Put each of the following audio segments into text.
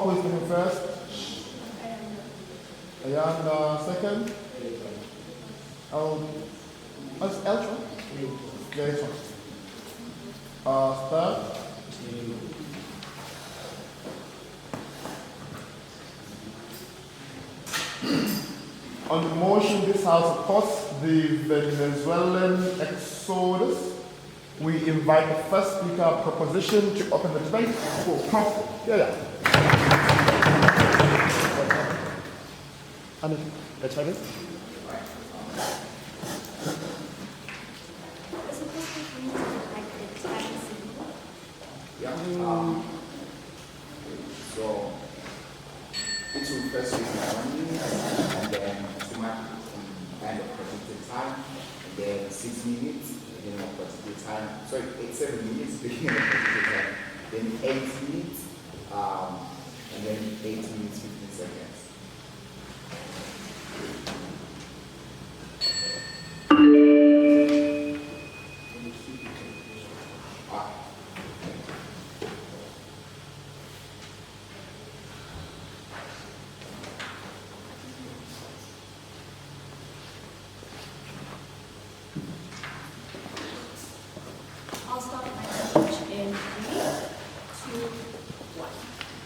call, who is speaking first? Ayanda second. Eltron? Yes. Third. On the motion, this House supports the Venezuelan exodus. We invite the first speaker of proposition to open the debate. Let's have it. So it will first read my 1 minute and then kind of predicted time, and then 6 minutes, beginning of predicted time. Sorry, 7 minutes, beginning of predicted time, then 8 minutes, and then 8 minutes, 15 seconds. I'll start my speech in 3, 2, 1.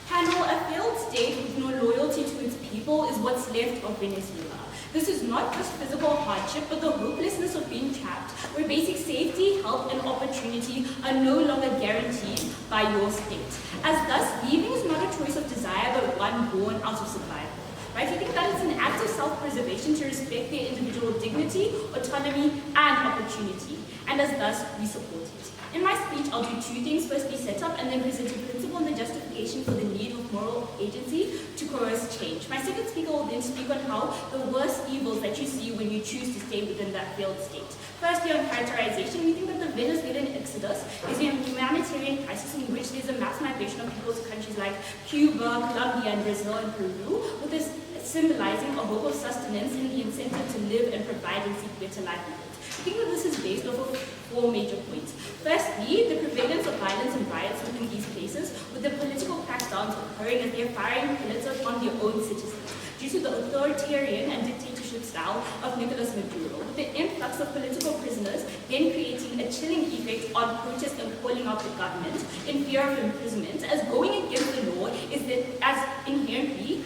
Panel, a failed state with no loyalty to its people is what's left of Venezuela. This is not just physical hardship, but the hopelessness of being trapped, where basic safety, health, and opportunity are no longer guaranteed by your state. As thus, leaving is not a choice of desire, but one born out of survival. Right? We think that it's an act of self-preservation to respect their individual dignity, autonomy, and opportunity, and as thus, we support it. In my speech, I'll do 2 things. Firstly, set up and then present a principle and the justification for the need of moral agency to coerce change. My second speaker will then speak on how the worst evils that you see when you choose to stay within that failed state. Firstly, on characterization, we think that the Venezuelan exodus is a humanitarian crisis in which there's a mass migration of people to countries like Cuba, Colombia, and Brazil, and Peru, with this symbolizing a hope of sustenance and the incentive to live and provide and seek better livelihoods. I think that this is based off of 4 major points. Firstly, the prevalence of violence and riots within these places, with the political crackdowns occurring as they're firing bullets on their own citizens, due to the authoritarian and dictatorship style of Nicolas Maduro, with the influx of political prisoners then creating a chilling effect on protest and calling out the government in fear of imprisonment, as going against the law is that as inherently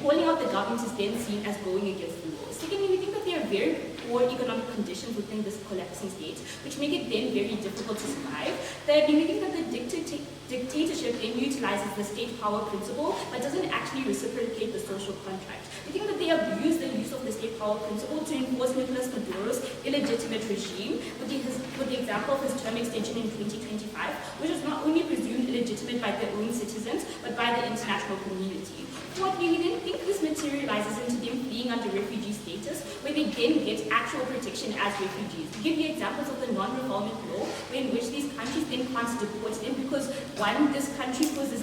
calling out the government is then seen as going against the law. Secondly, we think that there are very poor economic conditions within this collapsing state, which make it then very difficult to survive. Thirdly, we think that the dictatorship then utilizes the state power principle, but doesn't actually reciprocate the social contract. We think that they abuse the use of the state power principle to enforce Nicolas Maduro's illegitimate regime, with the example of his term extension in 2025, which was not only presumed illegitimate by their own citizens, but by the international community. Fourthly, we then think this materializes into them fleeing under refugee status, where they then get actual protection as refugees. To give you examples of the non-refoulement law, in which these countries then can't deport them because, one, this country causes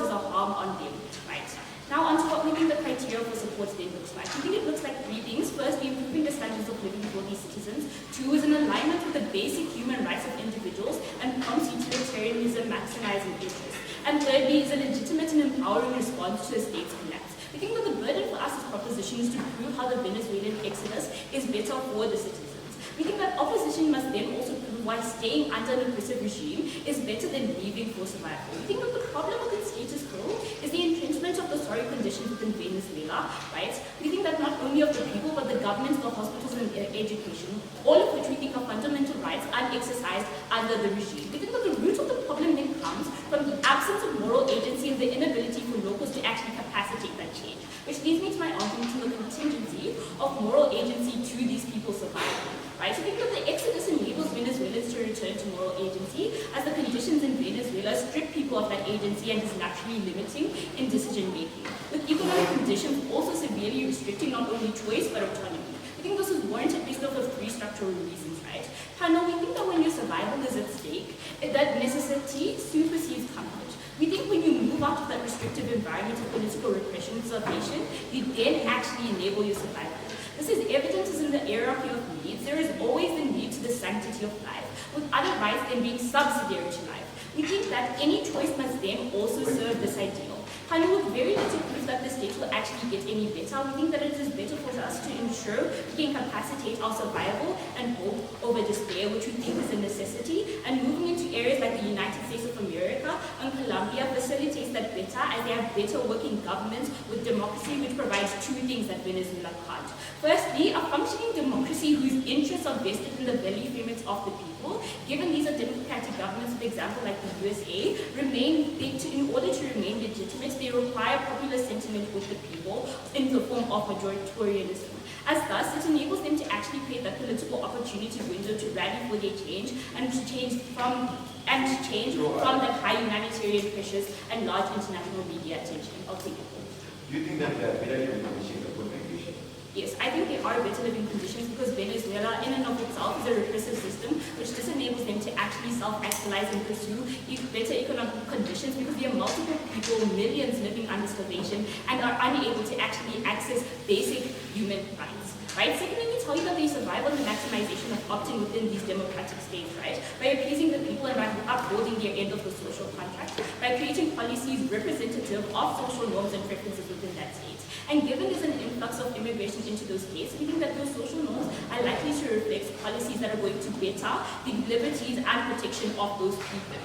a harm on them, right? Now on to what we think the criteria for support then looks like. We think it looks like 3 things. Firstly, improving the standards of living for these citizens. 2 is an alignment with the basic human rights of individuals and prompts utilitarianism maximizing interests. And thirdly is a legitimate and empowering response to a state's collapse. We think that the burden for us as proposition is to prove how the Venezuelan exodus is better for the citizens. We think that opposition must then also prove why staying under an oppressive regime is better than leaving for survival. We think that the problem with the status quo is the entrenchment of the sorry conditions within Venezuela, right? We think that not only of the people, but the governments, the hospitals, and education, all of which we think are fundamental rights, unexercised under the regime. We think that the root of the problem then comes from the absence of moral agency and the inability for locals to actually capacitate that change, which leads me to my argument on the contingency of moral agency to these people's survival. Right? So I think that the exodus enables Venezuelans to return to moral agency, as the conditions in Venezuela strip people of that agency and is naturally limiting in decision making, with economic conditions also severely restricting not only choice but autonomy. I think this is warranted based off of 3 structural reasons, right? Panel, we think that when your survival is at stake, that necessity supersedes comfort. We think when you move out of that restrictive environment of political repression and starvation, you then actually enable your survival. This is evident as in the hierarchy of needs. There is always the need to the sanctity of life, with other rights then being subsidiary to life. We think that any choice must then also serve this ideal. However, with very little proof that the state will actually get any better, we think that it is better for us to ensure we can capacitate our survival and hope over despair, which we think is a necessity. And moving into areas like the United States of America and Colombia facilitates that better, as they have better working governments with democracy, which provides two things that Venezuela can't. Firstly, a functioning democracy whose interests are vested in the value frameworks of the people. Given these are democratic governments, for example, like the USA, in order to remain legitimate, they require popular sentiment with the people in the form of majoritarianism. As thus, it enables them to actually create that political opportunity window to rally for their change and to change from the high humanitarian pressures and large international media attention. I'll take it. Do you think that there are better living conditions for migration? Yes, I think there are better living conditions because Venezuela in and of itself is a repressive system which disenables them to actually self-actualize and pursue better economic conditions because there are multiple people, millions living under starvation and are unable to actually access basic human rights. Right? Secondly, we tell you that the survival and maximization of opting within these democratic states, right? By appeasing the people and by upholding their end of the social contract, by creating policies representative of social norms and preferences within that state. And given there's an influx of immigration into those states, we think that those social norms are likely to reflect policies that are going to better the liberties and protection of those people.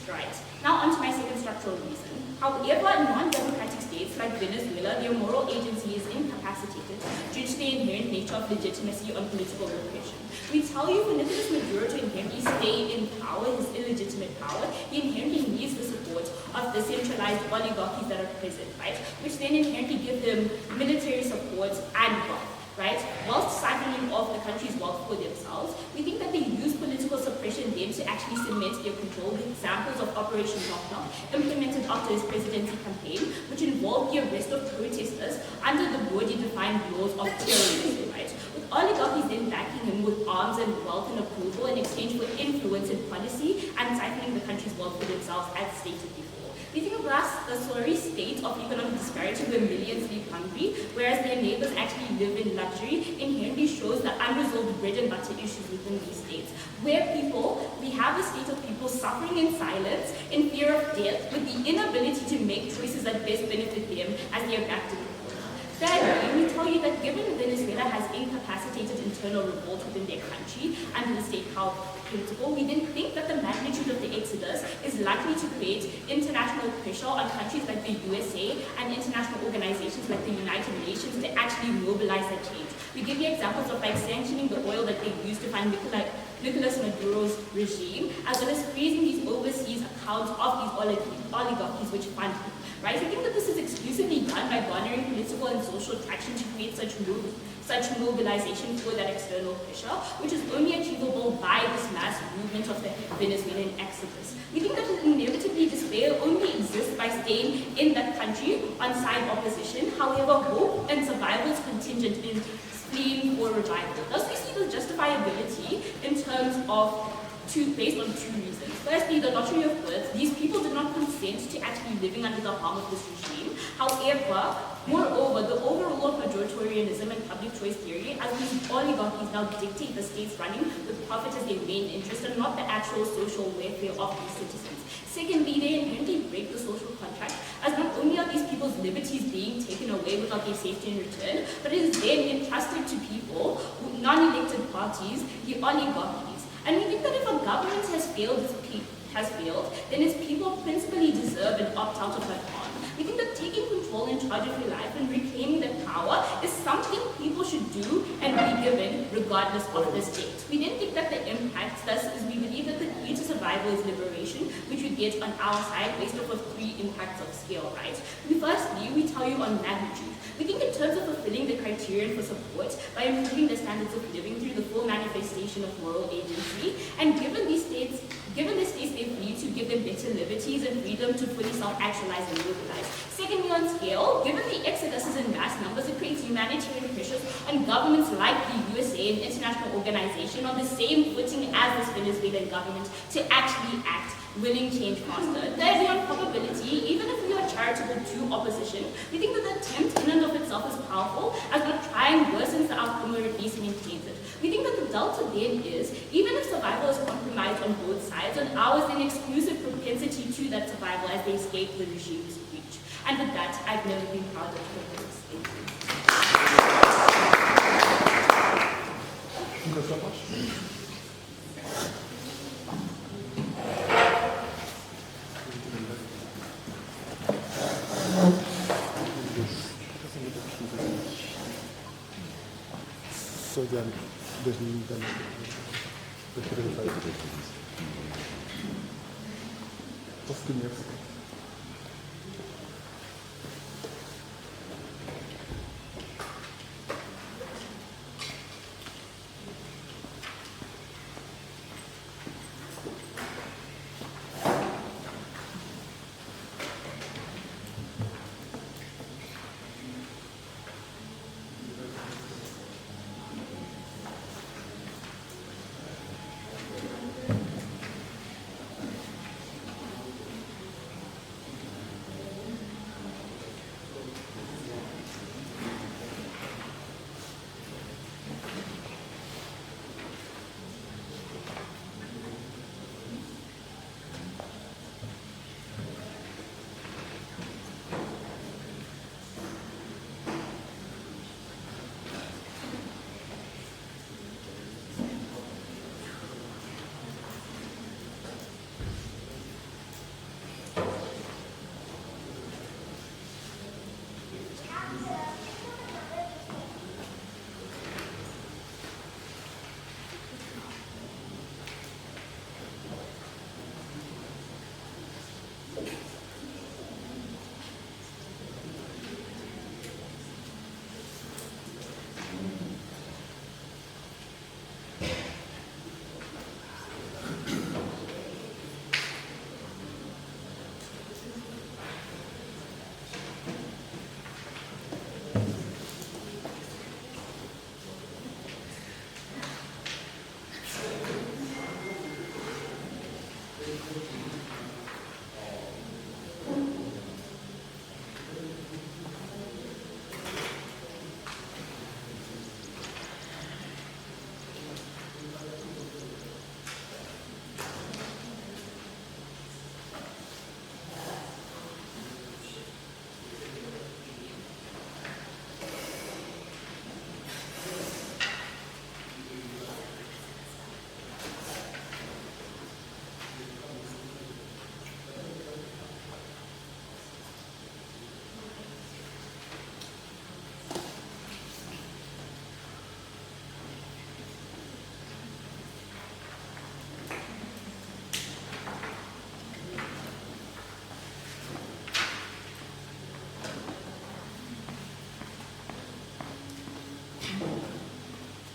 Right. Now on to my second structural reason. However, in non-democratic states like Venezuela, their moral agency is incapacitated due to the inherent nature of legitimacy on political repression. We tell you, whenever this majority inherently stay in power, his illegitimate power, he inherently needs the support of the centralized oligarchies that are present, right? Which then inherently give them military support and wealth. Right? Whilst siphoning off the country's wealth for themselves, we think that they use political suppression then to actually cement their control. The examples of Operation Lockdown implemented after his presidency campaign, which involved the arrest of protesters under the broadly defined laws of terrorism, right? With oligarchies then backing him with arms and wealth and approval in exchange for influence and policy and siphoning the country's wealth for themselves as stated before. We think of us a sorry state of economic disparity where millions live hungry, whereas their neighbors actually live in luxury, inherently shows the unresolved bread and butter issues within these states. Where we have a state of people suffering in silence, in fear of death, with the inability to make choices that best benefit them as they are back to the Thirdly, we tell you that given Venezuela has incapacitated internal revolt within their country under the state power principle, we didn't think that the magnitude of the exodus is likely to create international pressure on countries like the USA and international organizations like the United Nations to actually mobilize that change. We give you examples of like sanctioning the oil that they used to fund Nicolas Maduro's regime, as well as freezing these overseas accounts of these oligarchies which fund him. Right? I think that this is exclusively done by garnering political and social traction to create such mobilization for that external pressure, which is only achievable by this mass movement of the Venezuelan exodus. We think that inevitably despair only exists by staying in that country on side opposition. However, hope and survival is contingent in fleeing for revival. Thus, we see the justifiability in terms of based on two reasons. Firstly, the lottery of births. These people did not consent to actually living under the harm of this regime. However, moreover, the overrule of majoritarianism and public choice theory, as these oligarchies now dictate the states running with profit as their main interest and not the actual social welfare of these citizens. Secondly, they inherently break the social contract, as not only are these people's liberties being taken away without their safety in return, but it is then entrusted to people, non-elected parties, the oligarchies. And we think that if a government has failed, then its people principally deserve an opt-out of that harm. We think that taking control and charge of your life and reclaiming that power is something people should do and be given regardless of the state. We didn't think that the impact, thus, is we believe that the key to survival is liberation, which we get on our side based off of three impacts of scale, right? Firstly, we tell you on magnitude. We think in terms of fulfilling the criterion for support by improving the standards of living through the full manifestation of moral agency, and given the states they free to give them better liberties and freedom to fully self-actualize and mobilize. Secondly, on scale, given the exoduses in mass numbers, it creates humanitarian pressures on governments like the USA and international organization on the same footing as this Venezuelan government to actually act, willing change faster. Thirdly, on probability, even if we are charitable to opposition, we think that the attempt in and of itself is powerful, as not trying worsens the outcome or at least maintains it. We think that the delta then is, even if survival is compromised on both sides, on ours an exclusive propensity to that survival as they escape the regime's reach. And with that, I've never been prouder of this. Thank you. Thank you so much. So then, there's just give me a second.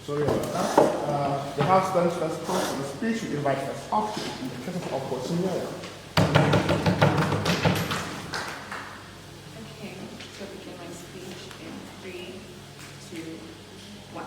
Sorry about that. The House then first close to the speech. We invite us off to in the case of opposition. Okay, so begin my speech in 3, 2, 1.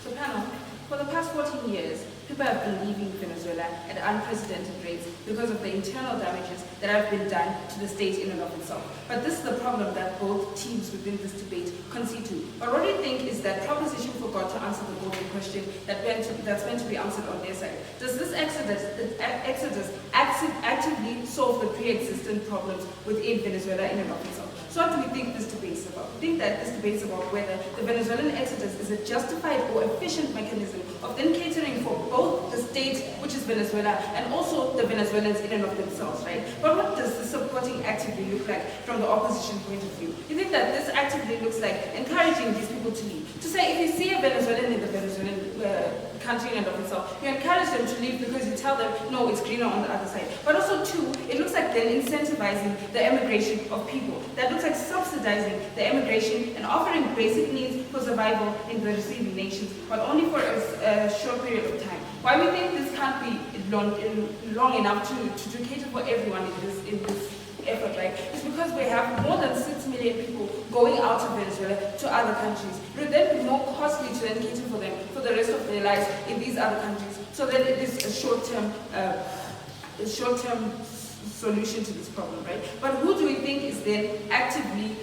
So panel, for the past 14 years, people have been leaving Venezuela at unprecedented rates because of the internal damages that have been done to the state in and of itself. But this is the problem that both teams within this debate concede to. But what we think is that proposition forgot to answer the golden question that's meant to be answered on their side. Does this exodus actively solve the pre-existent problems within Venezuela in and of itself? So what do we think this debate is about? We think that this debate is about whether the Venezuelan exodus is a justified or efficient mechanism of then catering for both the state, which is Venezuela, and also the Venezuelans in and of themselves, right? But what does the supporting actively look like from the opposition point of view? You think that this actively looks like encouraging these people to leave? To say, if you see a Venezuelan in the Venezuelan country in and of itself, you encourage them to leave because you tell them, no, it's greener on the other side. But also, two, it looks like then incentivizing the emigration of people. That looks like subsidizing the emigration and offering basic needs for survival in the receiving nations, but only for a short period of time. Why we think this can't be long enough to cater for everyone in this effort, right? It's because we have more than 6 million people going out of Venezuela to other countries. It would then be more costly to then cater for them for the rest of their lives in these other countries. So that it is a short-term solution to this problem, right? But who do we think is then actively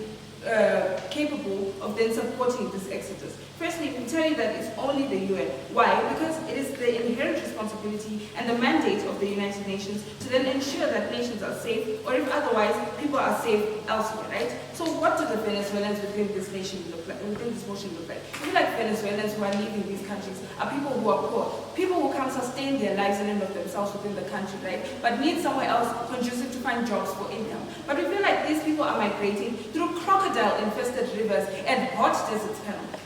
capable of then supporting this exodus? Firstly, we tell you that it's only the UN. Why? Because it is the inherent responsibility and the mandate of the United Nations to then ensure that nations are safe, or if otherwise, people are safe elsewhere, right? So what do the Venezuelans within this nation look like, within this motion look like? I feel like Venezuelans who are leaving these countries are people who are poor, people who can't sustain their lives in and of themselves within the country, right? But need somewhere else conducive to find jobs for income. But we feel like these people are migrating through crocodile-infested rivers and hot deserts.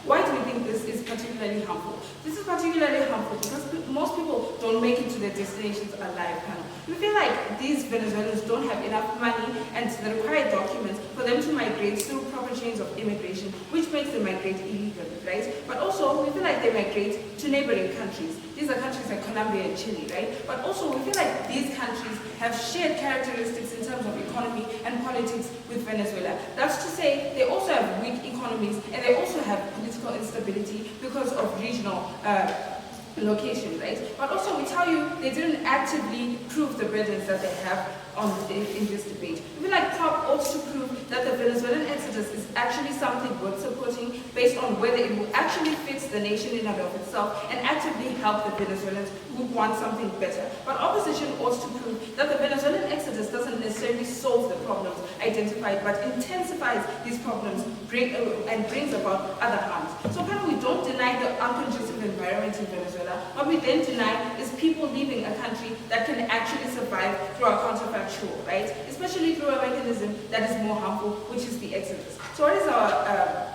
Why do we think this is particularly harmful? This is particularly harmful because most people don't make it to their destinations alive. We feel like these Venezuelans don't have enough money and the required documents for them to migrate through proper chains of immigration, which makes them migrate illegally, right? But also, we feel like they migrate to neighboring countries. These are countries like Colombia and Chile, right? But also, we feel like these countries have shared characteristics in terms of economy and politics with Venezuela. That's to say, they also have weak economies and they also have political instability because of regional location, right? But also we tell you they didn't actively prove the burdens that they have in this debate. We feel like PROP ought to prove that the Venezuelan exodus is actually something worth supporting based on whether it will actually fit the nation in and of itself and actively help the Venezuelans who want something better. But opposition ought to prove that the Venezuelan exodus doesn't necessarily solve the problems identified, but intensifies these problems and brings about other harms. So we don't deny the unconducive environment in Venezuela. What we then deny is people leaving a country that can actually survive through a counterfactual, right? Especially through a mechanism that is more harmful, which is the exodus. So what is our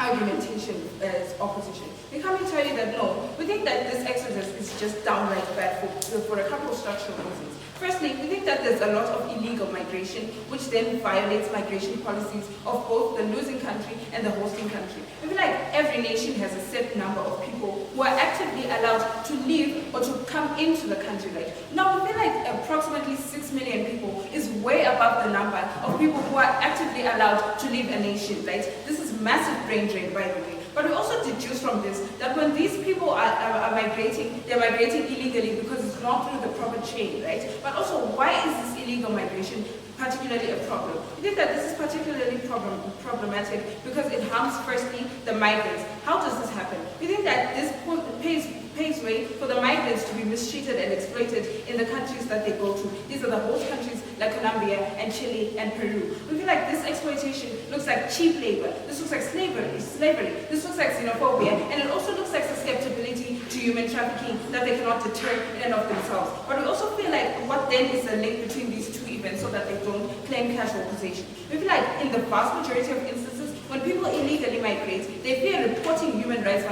argumentation as opposition? We come and tell you that no, we think that this exodus is just downright bad for a couple of structural reasons. Firstly, we think that there's a lot of illegal migration, which then violates migration policies of both the losing country and the hosting country. We feel like every nation has a set number of people who are actively allowed to leave or to come into the country, right? Now, we feel like approximately 6 million people is way above the number of people who are actively allowed to leave a nation, right? This is massive brain drain, by the way. But we also deduce from this that when these people are migrating, they're migrating illegally because it's not through the proper chain, right? But also, why is this illegal migration particularly a problem? We think that this is particularly problematic because it harms, firstly, the migrants. How does this happen? We think that this paves way for the migrants to be mistreated and exploited in the countries that they go to. These are the host countries like Colombia and Chile and Peru. We feel like this exploitation looks like cheap labor. This looks like slavery. This looks like xenophobia, and it also looks like susceptibility to human trafficking that they cannot deter in and of themselves. But we also feel like what then is the link between these two events so that they don't claim casual possession? We feel like in the vast majority of instances, when people illegally migrate, they fear reporting human rights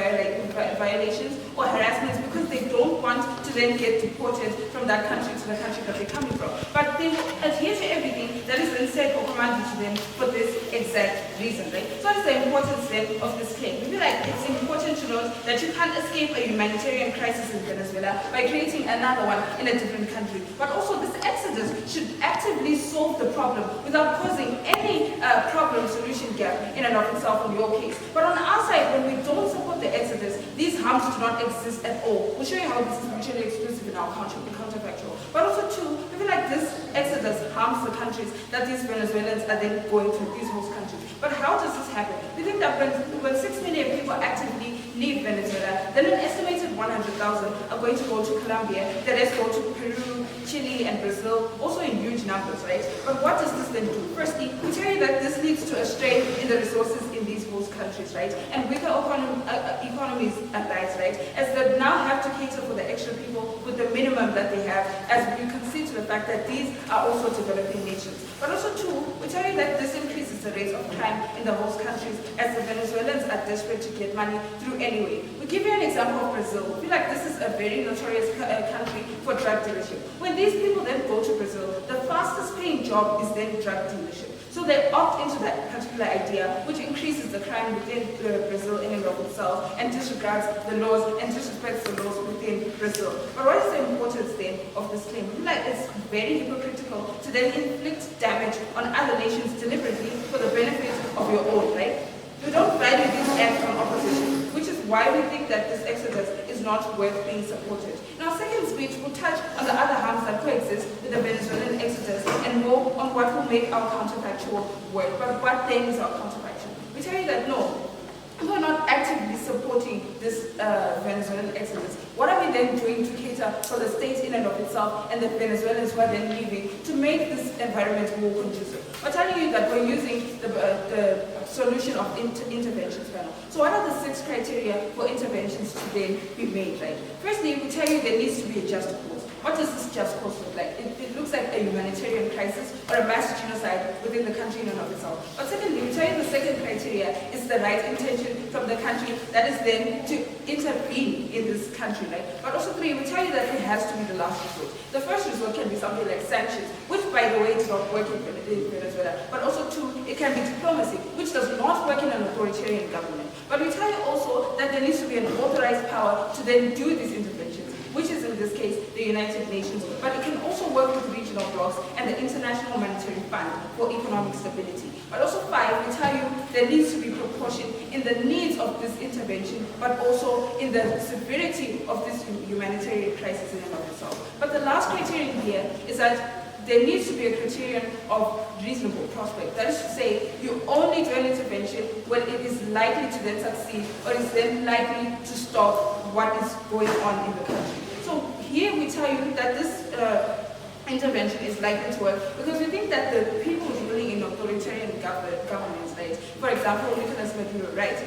violations or harassments because they don't want to then get deported from that country to the country that they're coming from. But they will adhere to everything that is then said or commanded to them for this exact reason, right? So what is the importance then of this claim? We feel like it's important to note that you can't escape a humanitarian crisis in Venezuela by creating another one in a different country. But also this exodus should actively solve the problem without causing any problem-solution gap in and of itself in your case. But on our side, when we don't support the exodus, these harms do not exist at all. We'll show you how this is mutually exclusive in our counterfactual. But also too, we feel like this exodus harms the countries that these Venezuelans are then going to, these host countries. But how does this happen? We think that when 6 million people actively leave Venezuela, then an estimated 100,000 are going to go to Colombia, the rest go to Peru, Chile, and Brazil, also in huge numbers, right? But what does this then do? Firstly, we tell you that this leads to a strain in the resources in these host countries, right? And weaker economies arise, right? As they now have to cater for the extra people with the minimum that they have, as we concede to the fact that these are also developing nations. But also too, we tell you that this increases the rate of crime in the host countries as the Venezuelans are desperate to get money through anyway. We give you an example of Brazil. We feel like this is a very notorious country for drug dealership. When these people then go to Brazil, the fastest paying job is then drug dealership. So they opt into that particular idea, which increases the crime within Brazil in and of itself, and disregards the laws and disrespects the laws within Brazil. But what is the importance then of this claim? We feel like it's very hypocritical to then inflict damage on other nations deliberately for the benefit of your own, right? You don't value these acts on opposition, which is why we think that this exodus is not worth being supported. In our second speech, we'll touch on the other harms that coexist with the Venezuelan exodus and more on what will make our counterfactual work. But what then is our counterfactual? We tell you that no, we're not actively supporting this Venezuelan exodus. What are we then doing to cater for the state in and of itself and the Venezuelans who are then leaving to make this environment more conducive? We're telling you that we're using the solution of interventions panel. So what are the 6 criteria for interventions to then be made, right? Firstly, we tell you there needs to be a just cause. What does this just cause look like? It looks like a humanitarian crisis or a mass genocide within the country in and of itself. But secondly, we tell you the second criteria is the right intention from the country that is then to intervene in this country, right? But also 3, we tell you that it has to be the last resort. The first resort can be something like sanctions, which by the way is not working in Venezuela. But also 2, it can be diplomacy, which does not work in an authoritarian government. But we tell you also that there needs to be an authorized power to then do these interventions, which is in this case the United Nations, but it can also work with regional blocs and the International Monetary Fund for economic stability. But also 5, we tell you there needs to be proportion in the needs of this intervention, but also in the severity of this humanitarian crisis in and of itself. But the last criterion here is that there needs to be a criterion of reasonable prospect. That is to say, you only do an intervention when it is likely to then succeed or is then likely to stop what is going on in the country. So here we tell you that this intervention is likely to work because we think that the people ruling in authoritarian governments, right? For example, Nicolas Maduro, right?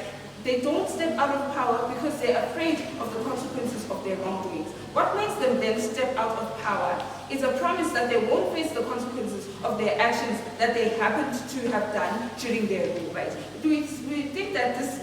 They don't step out of power because they're afraid of the consequences of their wrongdoings. What makes them then step out of power is a promise that they won't face the consequences of their actions that they happened to have done during their rule, right? We think that this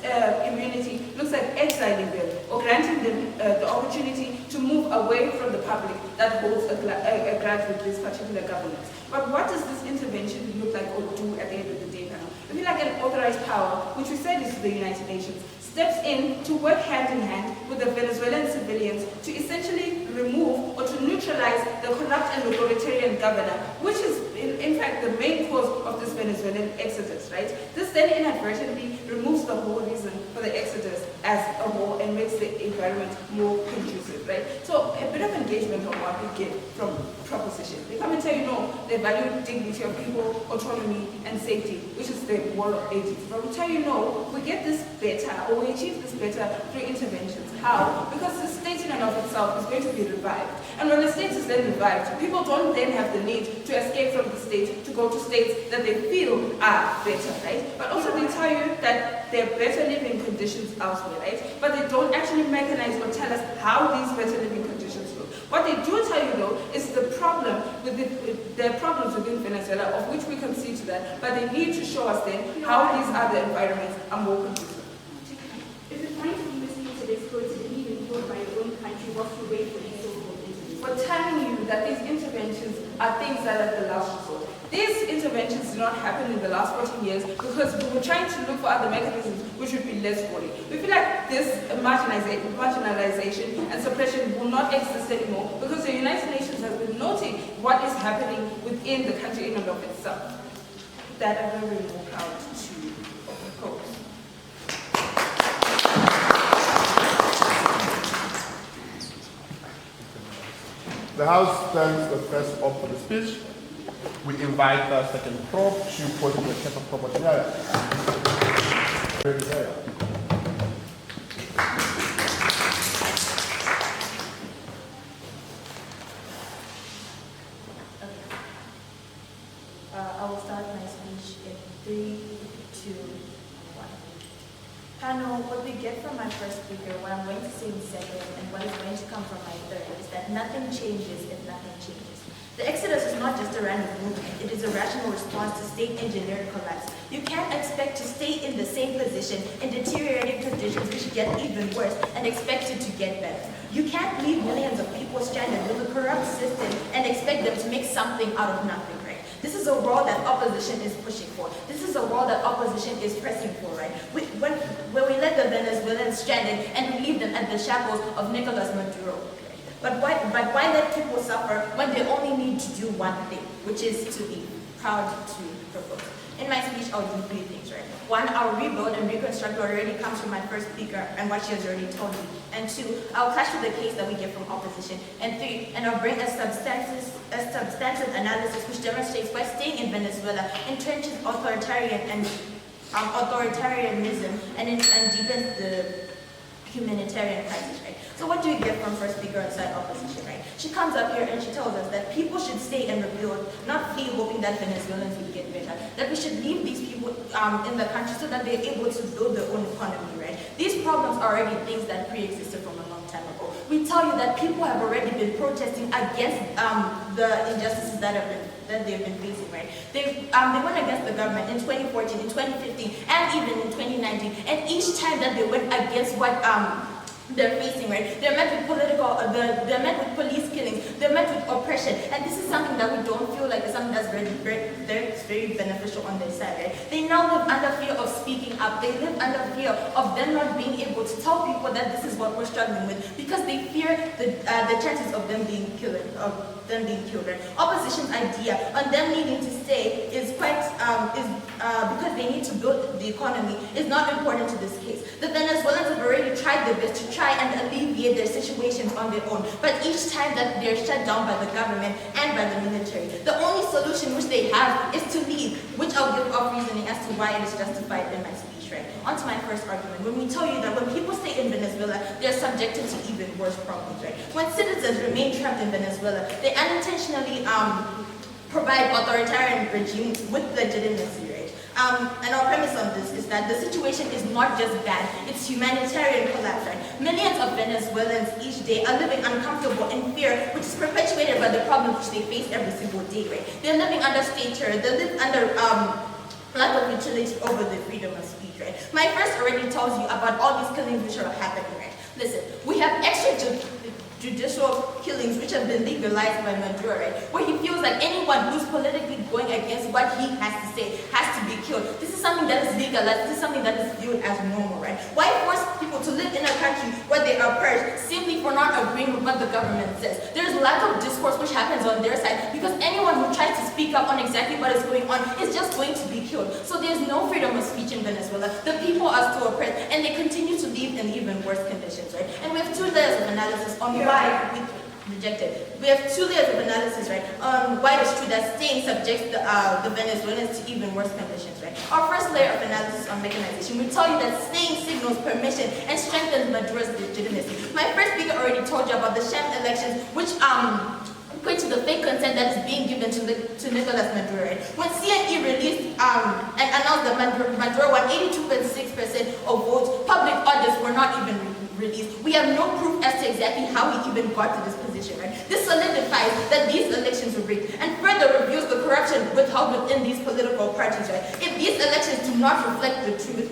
immunity looks like exiling them or granting them the opportunity to move away from the public that holds a grudge with this particular government. But what does this intervention look like or do at the end of the day now? I feel like an authorized power, which we said is the United Nations, steps in to work hand in hand with the Venezuelan civilians to essentially remove or to neutralize the corrupt and authoritarian governor, which is in fact the main cause of this Venezuelan exodus, right? This then inadvertently removes the whole reason for the exodus as a whole and makes the environment more conducive, right? So a bit of engagement on what we get from proposition. They come and tell you, no, they value dignity of people, autonomy, and safety, which is the wall of ages. But we tell you, no, we get this better, or we achieve this better through interventions. How? Because the state in and of itself is going to be revived. And when the state is then revived, people don't then have the need to escape from the state to go to states that they feel are better, right? But also they tell you that there are better living conditions elsewhere, right? But they don't actually mechanize or tell us how these better living conditions look. What they do tell you though is the problem with there are problems within Venezuela, of which we can see to that, but they need to show us then how these other environments are more conducive. If you're trying to be listening to this code to be informed by your own country, what's the way for these so-called interventions? We're telling you that these interventions are things that are the last resort. These interventions did not happen in the last 14 years because we were trying to look for other mechanisms which would be less gory. We feel like this marginalization and suppression will not exist anymore because the United Nations has been noting what is happening within the country in and of itself. That I'm very more proud to propose. The House stands the first up for the speech. We invite the second probe to put in the case of property. I will start my speech in 3, 2, 1. Panel, what we get from my first speaker, what I'm going to say in second, and what is going to come from my third is that nothing changes if nothing changes. The exodus is not just a random movement, it is a rational response to state-engineered collapse. You can't expect to stay in the same position in deteriorating conditions which get even worse and expect it to get better. You can't leave millions of people stranded with a corrupt system and expect them to make something out of nothing, right? This is a world that opposition is pushing for. This is a world that opposition is pressing for, right? When we let the Venezuelans stranded and we leave them at the shackles of Nicolas Maduro. But why let people suffer when they only need to do one thing, which is to be proud to propose? In my speech, I'll do three things, right? One, I'll rebuild and reconstruct what already comes from my first speaker and what she has already told me. And two, I'll clash with the case that we get from opposition. And three, and I'll bring a substantive analysis which demonstrates why staying in Venezuela entrenches authoritarianism and deepens the humanitarian crisis, right? So what do we get from first speaker inside opposition, right? She comes up here and she tells us that people should stay and rebuild, not flee hoping that Venezuelans will get better. That we should leave these people in the country so that they're able to build their own economy, right? These problems are already things that pre-existed from a long time ago. We tell you that people have already been protesting against the injustices that they've been facing, right? They went against the government in 2014, in 2015, and even in 2019. And each time that they went against what they're facing, right? They're met with they're met with police killings, they're met with oppression, and this is something that we don't feel like is something that's very beneficial on their side, right? They now live under fear of speaking up. They live under fear of them not being able to tell people that this is what we're struggling with, because they fear the chances of them being killed. Right? Opposition's idea on them needing to stay is because they need to build the economy is not important to this case. The Venezuelans have already tried their best to try and alleviate their situations on their own, but each time that they're shut down by the government and by the military, the only solution which they have is to leave, which I'll give off reasoning as to why it is justified in my speech, right? On to my first argument. When we tell you that when people stay in Venezuela, they're subjected to even worse problems, right? When citizens remain trapped in Venezuela, they unintentionally provide authoritarian regimes with legitimacy, right? And our premise on this is that the situation is not just bad, it's humanitarian collapse, right? Millions of Venezuelans each day are living uncomfortable in fear, which is perpetuated by the problems which they face every single day, right? They're living under state terror, they live under lack of utility over the freedom of speech, right? My first already tells you about all these killings which are happening, right? Listen, we have extrajudicial killings which have been legalized by Maduro, right? Where he feels like anyone who's politically going against what he has to say has to be killed. This is something that is legalized. This is something that is viewed as normal, right? Why force people to live in a country where they are purged simply for not agreeing with what the government says? There's lack of discourse which happens on their side because anyone who tries to speak up on exactly what is going on is just going to be killed. So there's no freedom of speech in Venezuela. The people are still oppressed and they continue to live in even worse conditions, right? And we have two layers of analysis on why we rejected. We have two layers of analysis, right, on why it's true that staying subjects the Venezuelans to even worse conditions, right? Our first layer of analysis on mechanization, we tell you that staying signals permission and strengthens Maduro's legitimacy. My first speaker already told you about the sham elections, which equate to the fake consent that is being given to Nicolas Maduro, right? When CNE released and announced that Maduro won 82.6% of votes, public audits were not even released. We have no proof as to exactly how he even got to this position, right? This solidifies that these elections were rigged and further reveals the corruption withheld within these political parties, right? If these elections do not reflect the truth,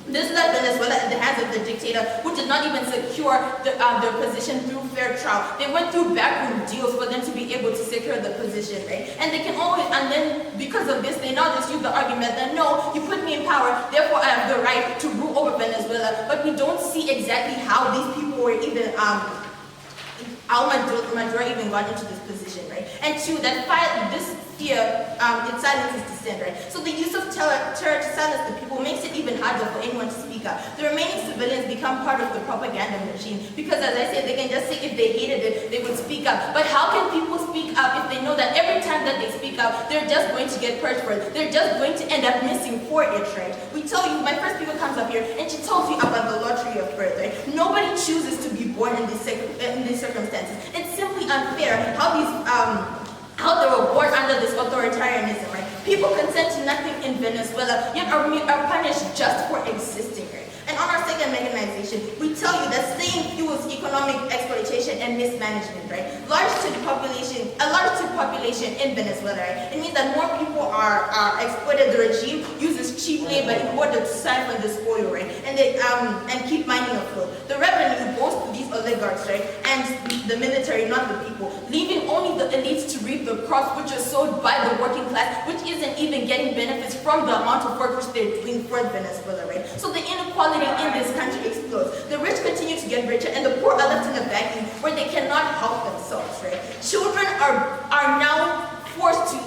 this left Venezuela in the hands of the dictator who did not even secure their position through fair trial. They went through backroom deals for them to be able to secure the position, right? And they can always, and then because of this, they now just use the argument that no, you put me in power, therefore I have the right to rule over Venezuela. But we don't see exactly how these people were even, how Maduro even got into this position, right? And two, that this fear, it silences dissent, right? So the use of terror to silence the people makes it even harder for anyone to speak up. The remaining civilians become part of the propaganda machine because, as I said, they can just say if they hated it, they would speak up. But how can people speak up if they know that every time that they speak up, they're just going to get purged for it? They're just going to end up missing for it, right? We tell you, my first speaker comes up here and she tells you about the lottery of birth, right? Nobody chooses to be born in these circumstances. It's simply unfair how they were born under this authoritarianism, right? People consent to nothing in Venezuela, yet are punished just for existing, right? And on our second mechanization, we tell you that staying fuels economic exploitation and mismanagement, right? A large population in Venezuela, right? It means that more people are exploited. The regime uses cheap labor in order to siphon the spoil, right? And they and keep mining afloat. The revenue goes to these oligarchs, right? And the military, not the people, leaving only the elites to reap the crops which are sold by the working class, which isn't even getting benefits from the amount of work which they're doing for Venezuela, right? So the inequality in this country explodes. The rich continue to get richer and the poor are left in a vacuum where they cannot help themselves, right? Children are now forced to,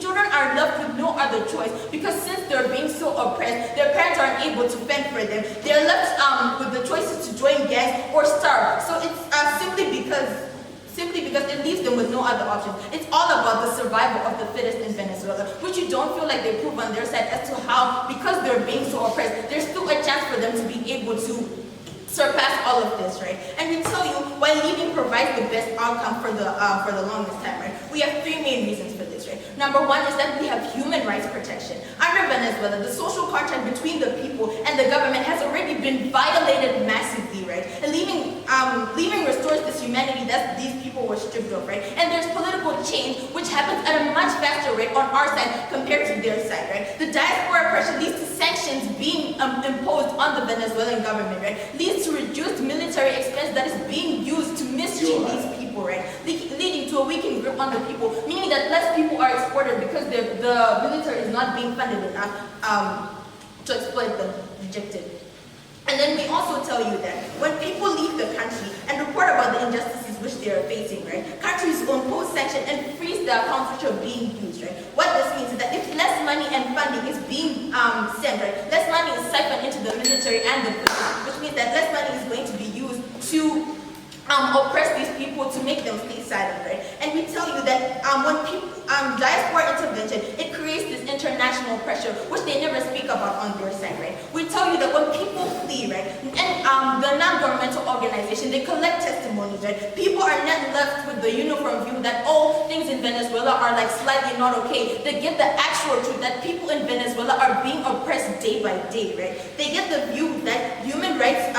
children are left with no other choice, because since they're being so oppressed, their parents aren't able to fend for them. They're left with the choices to join gangs or starve. So it's simply because it leaves them with no other options. It's all about the survival of the fittest in Venezuela, which you don't feel like they prove on their side as to how, because they're being so oppressed, there's still a chance for them to be able to surpass all of this, right? And we tell you why leaving provides the best outcome for the longest time, right? We have three main reasons for this, right? Number one is that we have human rights protection. Under Venezuela, the social contract between the people and the government has already been violated massively, right? And leaving restores this humanity that these people were stripped of, right? And there's political change which happens at a much faster rate on our side compared to their side, right? The diaspora pressure leads to sanctions being imposed on the Venezuelan government, right? Leads to reduced military expense that is being used to mistreat these people, right? Leading to a weakened grip on the people, meaning that less people are exported because the military is not being funded enough to exploit the rejected. And then we also tell you that when people leave the country and report about the injustices which they are facing, right, countries will impose sanctions and freeze the accounts which are being used, right? What this means is that if less money and funding is being sent, right, less money is siphoned into the military and the police, which means that less money is going to be used to oppress these people, to make them stay silent, right? And we tell you that when people, diaspora intervention, it creates this international pressure, which they never speak about on their side, right? We tell you that when people flee, right, and the non-governmental organization, they collect testimonies, right? People are not left with the uniform view that, oh, things in Venezuela are like slightly not okay. They get the actual truth that people in Venezuela are being oppressed day by day, right? They get the view that human rights,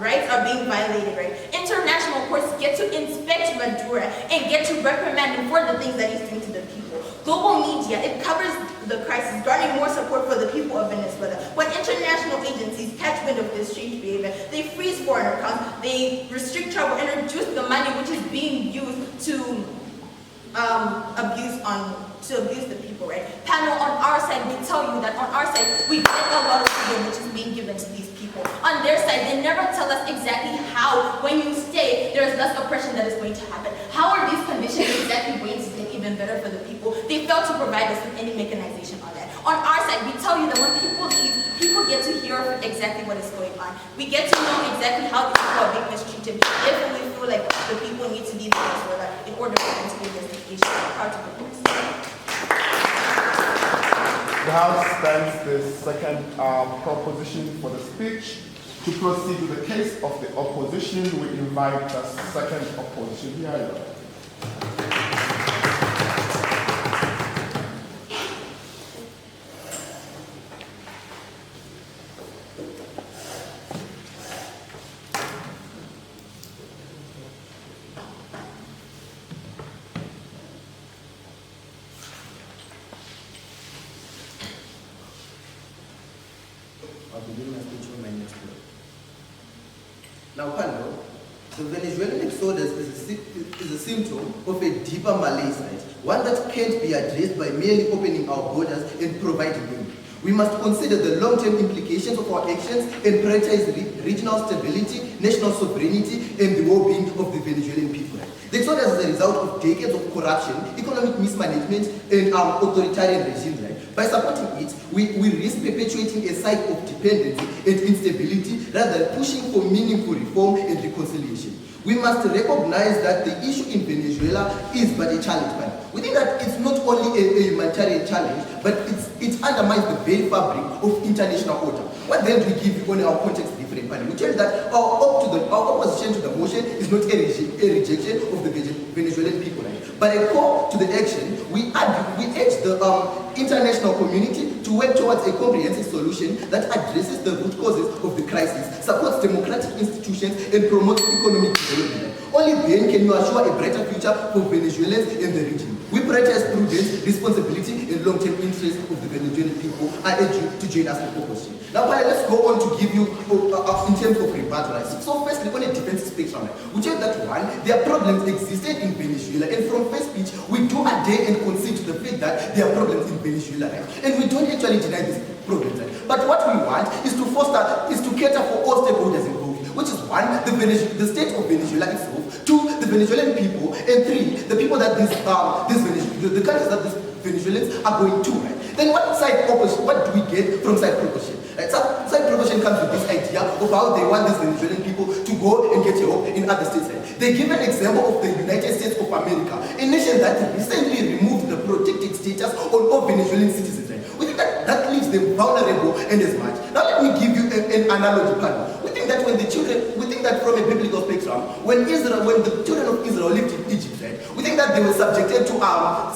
rights are being violated, right? International courts get to inspect Maduro and get to reprimand him for the things that he's doing to the people. Global media, it covers the crisis, garnering more support for the people of Venezuela. When international agencies catch wind of this strange behavior, they freeze foreign accounts, they restrict travel, and reduce the money which is being used to abuse the people, right? Panel, on our side, we tell you that on our side, we get a lot of freedom which is being given to these people. On their side, they never tell us exactly how, when you stay, there is less oppression that is going to happen. How are these conditions exactly going to get even better for the people? They fail to provide us with any mechanization on that. On our side, we tell you that when people leave, people get to hear exactly what is going on. We get to know exactly how the people are being mistreated. If we feel like the people need to leave Venezuela in order for them to be investigation out of the books. The House stands the second proposition for the speech. To proceed with the case of the opposition, we invite the second opposition here. I'll begin my speech with my next word. Now, panel, the Venezuelan exodus is a symptom of a deeper malaise, right? One that can't be addressed by merely opening our borders and providing aid. We must consider the long-term implications of our actions and prioritize regional stability, national sovereignty, and the well-being of the Venezuelan people. The exodus is a result of decades of corruption, economic mismanagement, and authoritarian regimes. Right? By supporting it, we risk perpetuating a cycle of dependency and instability rather than pushing for meaningful reform and reconciliation. We must recognize that the issue in Venezuela is but a challenge. We think that it's not only a humanitarian challenge, but it undermines the very fabric of international order. What then do we give you on our context different panel? We tell you that our opposition to the motion is not a rejection of the Venezuelan people, right? But a call to the action. We urge the international community to work towards a comprehensive solution that addresses the root causes of the crisis, supports democratic institutions, and promotes economic development. Only then can you assure a brighter future for Venezuelans in the region. We prioritize prudence, responsibility, and long-term interests of the Venezuelan people. I urge you to join us in proposition. Now, let's go on to give you, in terms of rebuttal. So, firstly, on a defensive spectrum, we check that one, there are problems existed in Venezuela, and from first speech, we do adhere and concede to the fact that there are problems in Venezuela, right? And we don't actually deny these problems, right? But what we want is to cater for all stakeholders involved, which is one, the state of Venezuela itself, Two, the Venezuelan people, and three, the people that the countries that these Venezuelans are going to, right? Then what do we get from side proposition? Right? So, side proposition comes with this idea of how they want these Venezuelan people to go and get help in other states. Right? They give an example of the United States of America, a nation that recently removed the protected status on all Venezuelan citizens. Right? We think that leaves them vulnerable and as much. Now let me give you an analogy pattern. We think that from a biblical spectrum, when the children of Israel lived in Egypt, right, we think that they were subjected to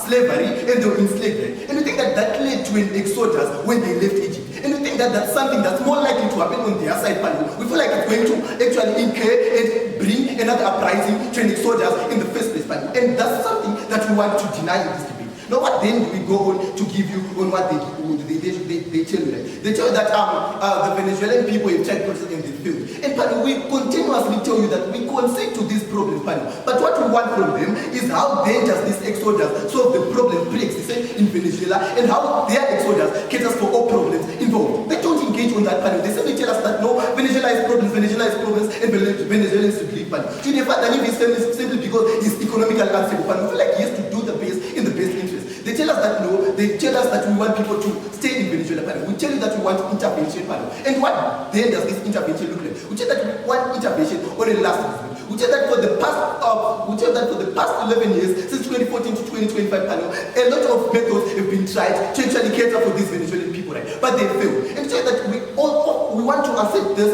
slavery and they were enslaved, right? And we think that led to an exodus when they left Egypt. And we think that that's something that's more likely to happen on their side, but we feel like it's going to actually incur and bring another uprising to an exodus in the first place, and that's something that we want to deny in this debate. Now, what then do we go on to give you on what they tell you? They tell you that the Venezuelan people have tried process in the field. And we continuously tell you that we concede to these problems, but what we want from them is how then does this exodus solve the problem pre-existing in Venezuela and how their exodus caters for all problems involved. They don't engage on that panel. They simply tell us that no, Venezuela has problems, and Venezuelans should leave. Should the father leave his family simply because he's economically unstable? We feel like he has to do the best in the best interest. They tell us that no, they tell us that we want people to stay in Venezuela. We tell you that we want intervention. And what then does this intervention look like? We tell that we want intervention on a last resort. We tell that for the past 11 years, since 2014 to 2025, a lot of methods have been tried to actually cater for these Venezuelan people, right? But they fail. And we tell that we want to accept this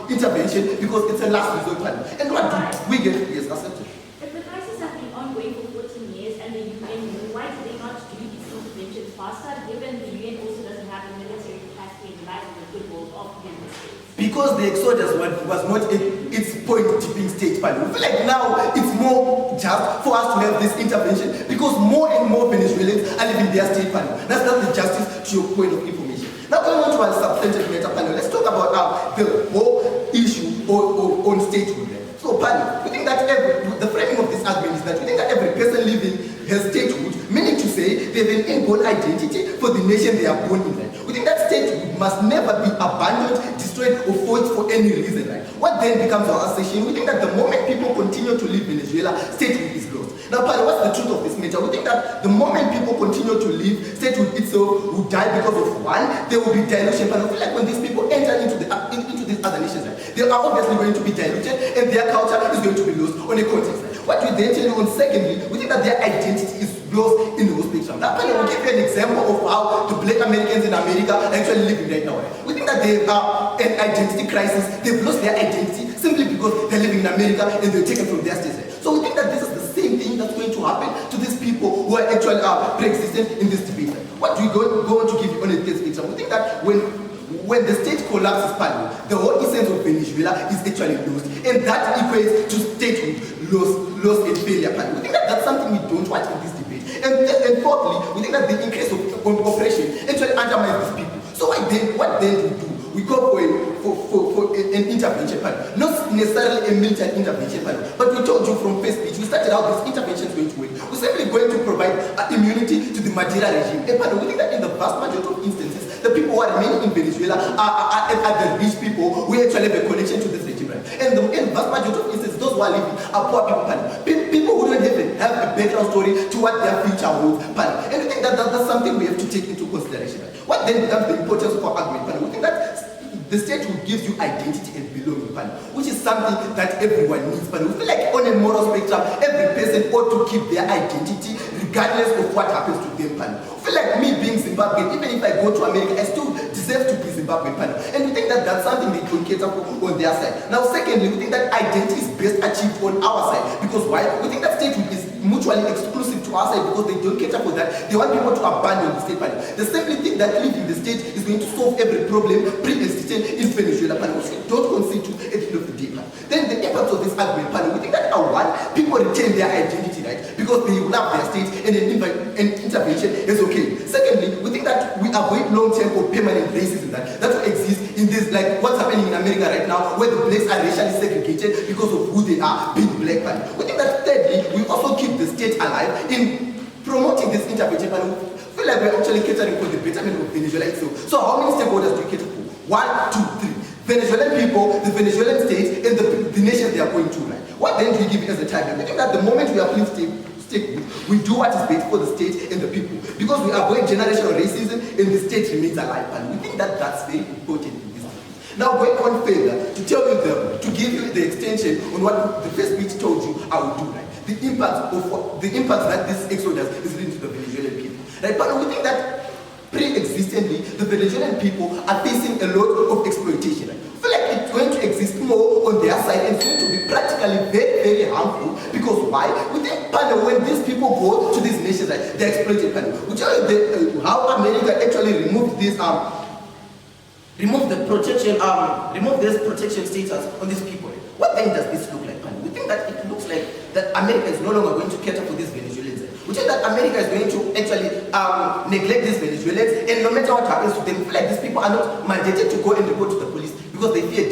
intervention because it's a last resort. And what do we get? Yes, accept it. If the crisis has been ongoing for 14 years and the UN, why do they not do these interventions faster, given the UN also doesn't have the military capacity and relies on the goodwill of member states? Because the exodus was not its point tipping stage, we feel like now it's more just for us to have this intervention because more and more Venezuelans are living their state. That's not the justice to your point of information. Now going on to our substantive matter, let's talk about the whole issue on statehood. So, we think that the framing of this argument is that we think that every person living has statehood, meaning to say they have an inborn identity for the nation they are born in. We think that statehood must never be abandoned, destroyed, or forged for any reason. What then becomes our assertion? We think that the moment people continue to live in Venezuela, statehood is lost. Now, what's the truth of this matter? We think that the moment people continue to live, statehood itself will die because of one, there will be dilution. But we feel like when these people enter into these other nations, they are obviously going to be diluted and their culture is going to be lost on a context. What we then tell you on secondly, we think that their identity is lost in the whole spectrum. Now, we'll give you an example of how the black Americans in America are actually living right now. We think that they are an identity crisis. They've lost their identity simply because they're living in America and they're taken from their states. So we think that this is the same thing that's going to happen to these people who are actually pre-existent in this debate. What do we go on to give you on a third spectrum? We think that when the state collapses, the whole essence of Venezuela is actually lost, and that equates to statehood lost and failure. We think that that's something we don't want in this debate. And fourthly, we think that the increase of oppression actually undermines these people. So what then do we do? We go for an intervention, not necessarily a military intervention, but we told you from first speech, we started out this intervention is going to work. We're simply going to provide immunity to the Madera regime. And we think that in the vast majority of instances, the people who are remaining in Venezuela are the rich people who actually have a connection to this regime. And in the vast majority of instances, those who are living are poor people. People who don't even have a background story to what their future holds. And we think that that's something we have to take into consideration. What then becomes the importance of our argument? We think that the state will give you identity and belonging, which is something that everyone needs. But we feel like on a moral spectrum, every person ought to keep their identity regardless of what happens to them. I feel like me being Zimbabwean, even if I go to America, I still deserve to be Zimbabwean. And we think that that's something they can cater for on their side. Now, secondly, we think that identity is best achieved on our side. Because why? We think that statehood is mutually exclusive to our side because they don't cater for that. They want people to abandon the state. They simply think that living in the state is going to solve every problem pre-existing in Venezuela. Which we don't concede to at the end of the day. Then the impact of this argument, we think that one, people retain their identity, right? Because they love their state and an intervention is okay. Secondly, we think that we avoid long-term or permanent racism that will exist in this, like what's happening in America right now, where the blacks are racially segregated because of who they are, being black. We think that thirdly, we also keep the state alive in promoting this intervention. We feel like we're actually catering for the betterment of Venezuela itself. So how many stakeholders do you cater for? 1, 2, 3. Venezuelan people, the Venezuelan state, and the nations they are going to, right? What then do we give as a target? We think that the moment we are pleased we do what is best for the state and the people. Because we avoid generational racism and the state remains alive. And we think that that's very important in this debate. Now going on further, to tell you to give you the extension on what the first speech told you I would do, right? The impact that this exodus is leading to the Venezuelan people. Right? But we think that pre-existently, the Venezuelan people are facing a lot of exploitation. Right? I feel like it's going to exist more on their side and it's going to be practically very, very harmful. Because why? We think when these people go to these nations, right, they're exploited. We tell you how America actually removed this remove this protection status on these people. What then does this look like? We think that it looks like that America is no longer going to cater for these Venezuelans. We think that America is going to actually neglect these Venezuelans, and no matter what happens to them, we feel like these people are not mandated to go and report to the police because they fear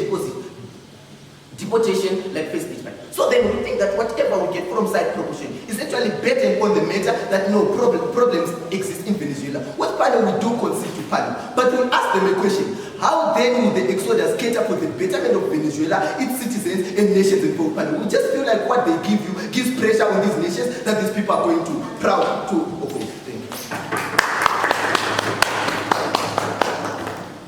deportation like first speech. So then we think that whatever we get from side proportion is actually betting on the matter that no problems exist in Venezuela. What panel we do concede to panel, but we ask them a question: how then will the exodus cater for the betterment of Venezuela, its citizens and nations involved? Panel, we just feel like what they give you gives pressure on these nations that these people are going to proud to obey. Thank you.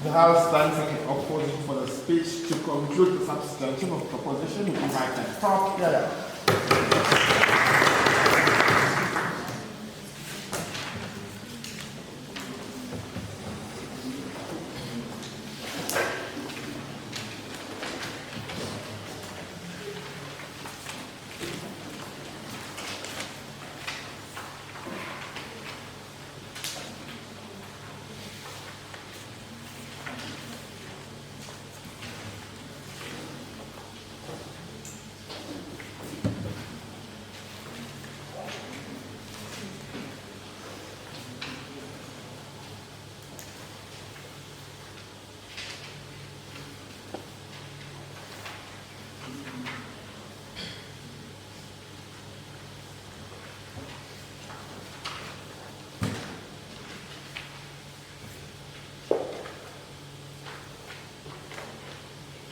The House stands in opposition for the speech to conclude the substantive of proposition. We invite them. Talk. Yeah.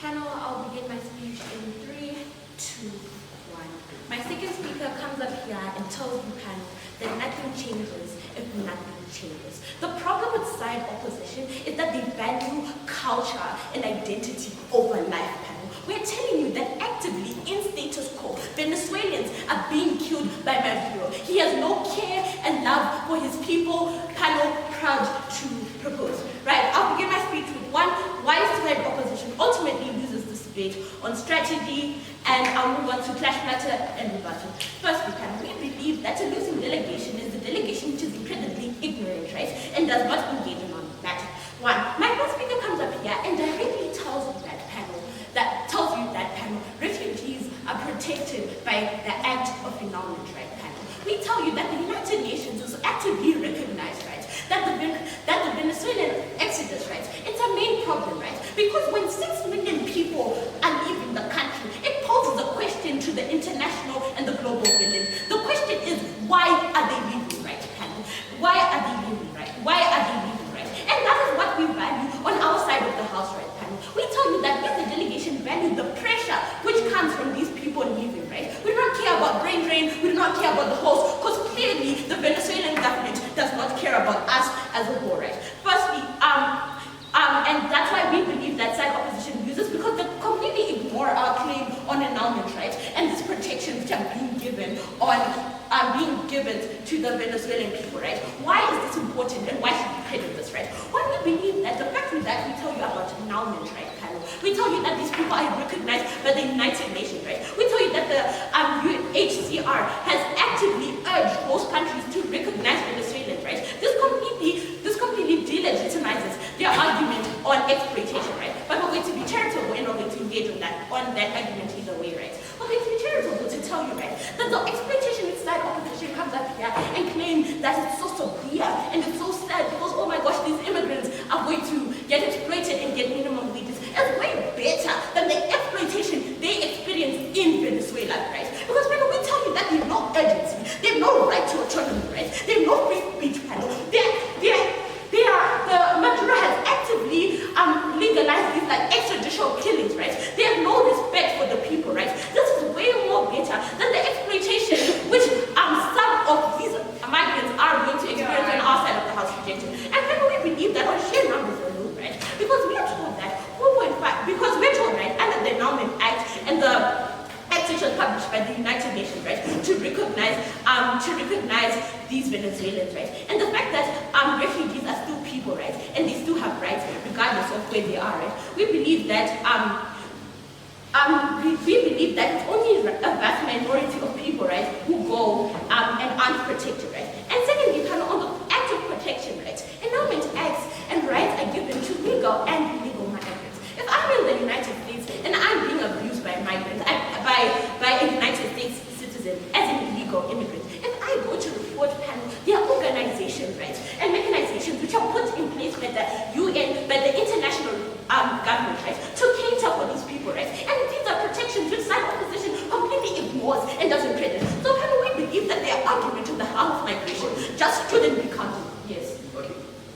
Panel, I'll begin my speech in 3, 2, 1. My second speaker comes up here and tells you, panel, that nothing changes if nothing changes. The problem with side opposition is that they value culture and identity over life, panel. We're telling you that actively in status quo, Venezuelans are being killed by Maduro. He has no care and love for his people, panel, proud to propose. Right, I'll begin my speech with 1, why side opposition ultimately loses this debate on strategy, and I'll move on to clash matter and rebuttal. Firstly, panel, we believe that a losing delegation is the delegation which is incredibly ignorant, right, and does not engage in on matter. 1, my first speaker comes up here and directly tells you that panel, refugees are protected by the act of annulment, right, panel. We tell you that the United Nations is actively recognized, right, that the Venezuelan exodus, right, it's a main problem, right, because when 6 million people are leaving the country, it poses a question to the international and the global village. The question is, why are they leaving, right, panel? Why are they leaving, right? Why are they leaving, right? And that is what we value on our side of the house, right, panel. We tell you that we, the delegation, value the pressure which comes from these people leaving, right? We do not care about brain drain, we do not care about the host, because clearly the Venezuelan government does not care about us as a whole, right? Firstly, and that's why we believe that side opposition uses, because they completely ignore our claim on annulment, right? And these protections which are being given to the Venezuelan people, right? Why is this important and why should we credit this, right? When we believe that the fact that we tell you about annulment, right, panel, we tell you that these people are recognized by the United Nations, right? We tell you that the UNHCR has actively urged most countries to recognize Venezuelans, right? This completely delegitimizes their argument on exploitation, right? But we're going to be charitable and we're going to engage on that argument either way, right? We're going to be charitable to tell you, right, that the exploitation side opposition comes up here and claim that it's so severe and it's so sad because, oh my gosh, these immigrants are going to get exploited and get minimum wages. It's way better than the exploitation they experience in Venezuela, right? Because when we tell you that they have no urgency, they have no right to autonomy, right? They have no free speech, panel. Maduro has actively legalized these like extrajudicial fact that refugees are still people, right? And they still have rights regardless of where they are, right? We believe that it's only a vast minority of people, right, who go and aren't protected, right? And secondly, on the act of protection, right? Endowment acts and rights are given to legal and illegal migrants. If I'm in the United States and I'm being abused by migrants, by a United States citizen as an illegal immigrant, if I go to report panel, there are organizations, right, and mechanizations which are put in place by the UN, by the international government, right, to cater for these people, right? And these are protections which side opposition completely ignores and doesn't credit. So can we believe that their argument to the harm of migration just shouldn't be counted? Yes. Okay.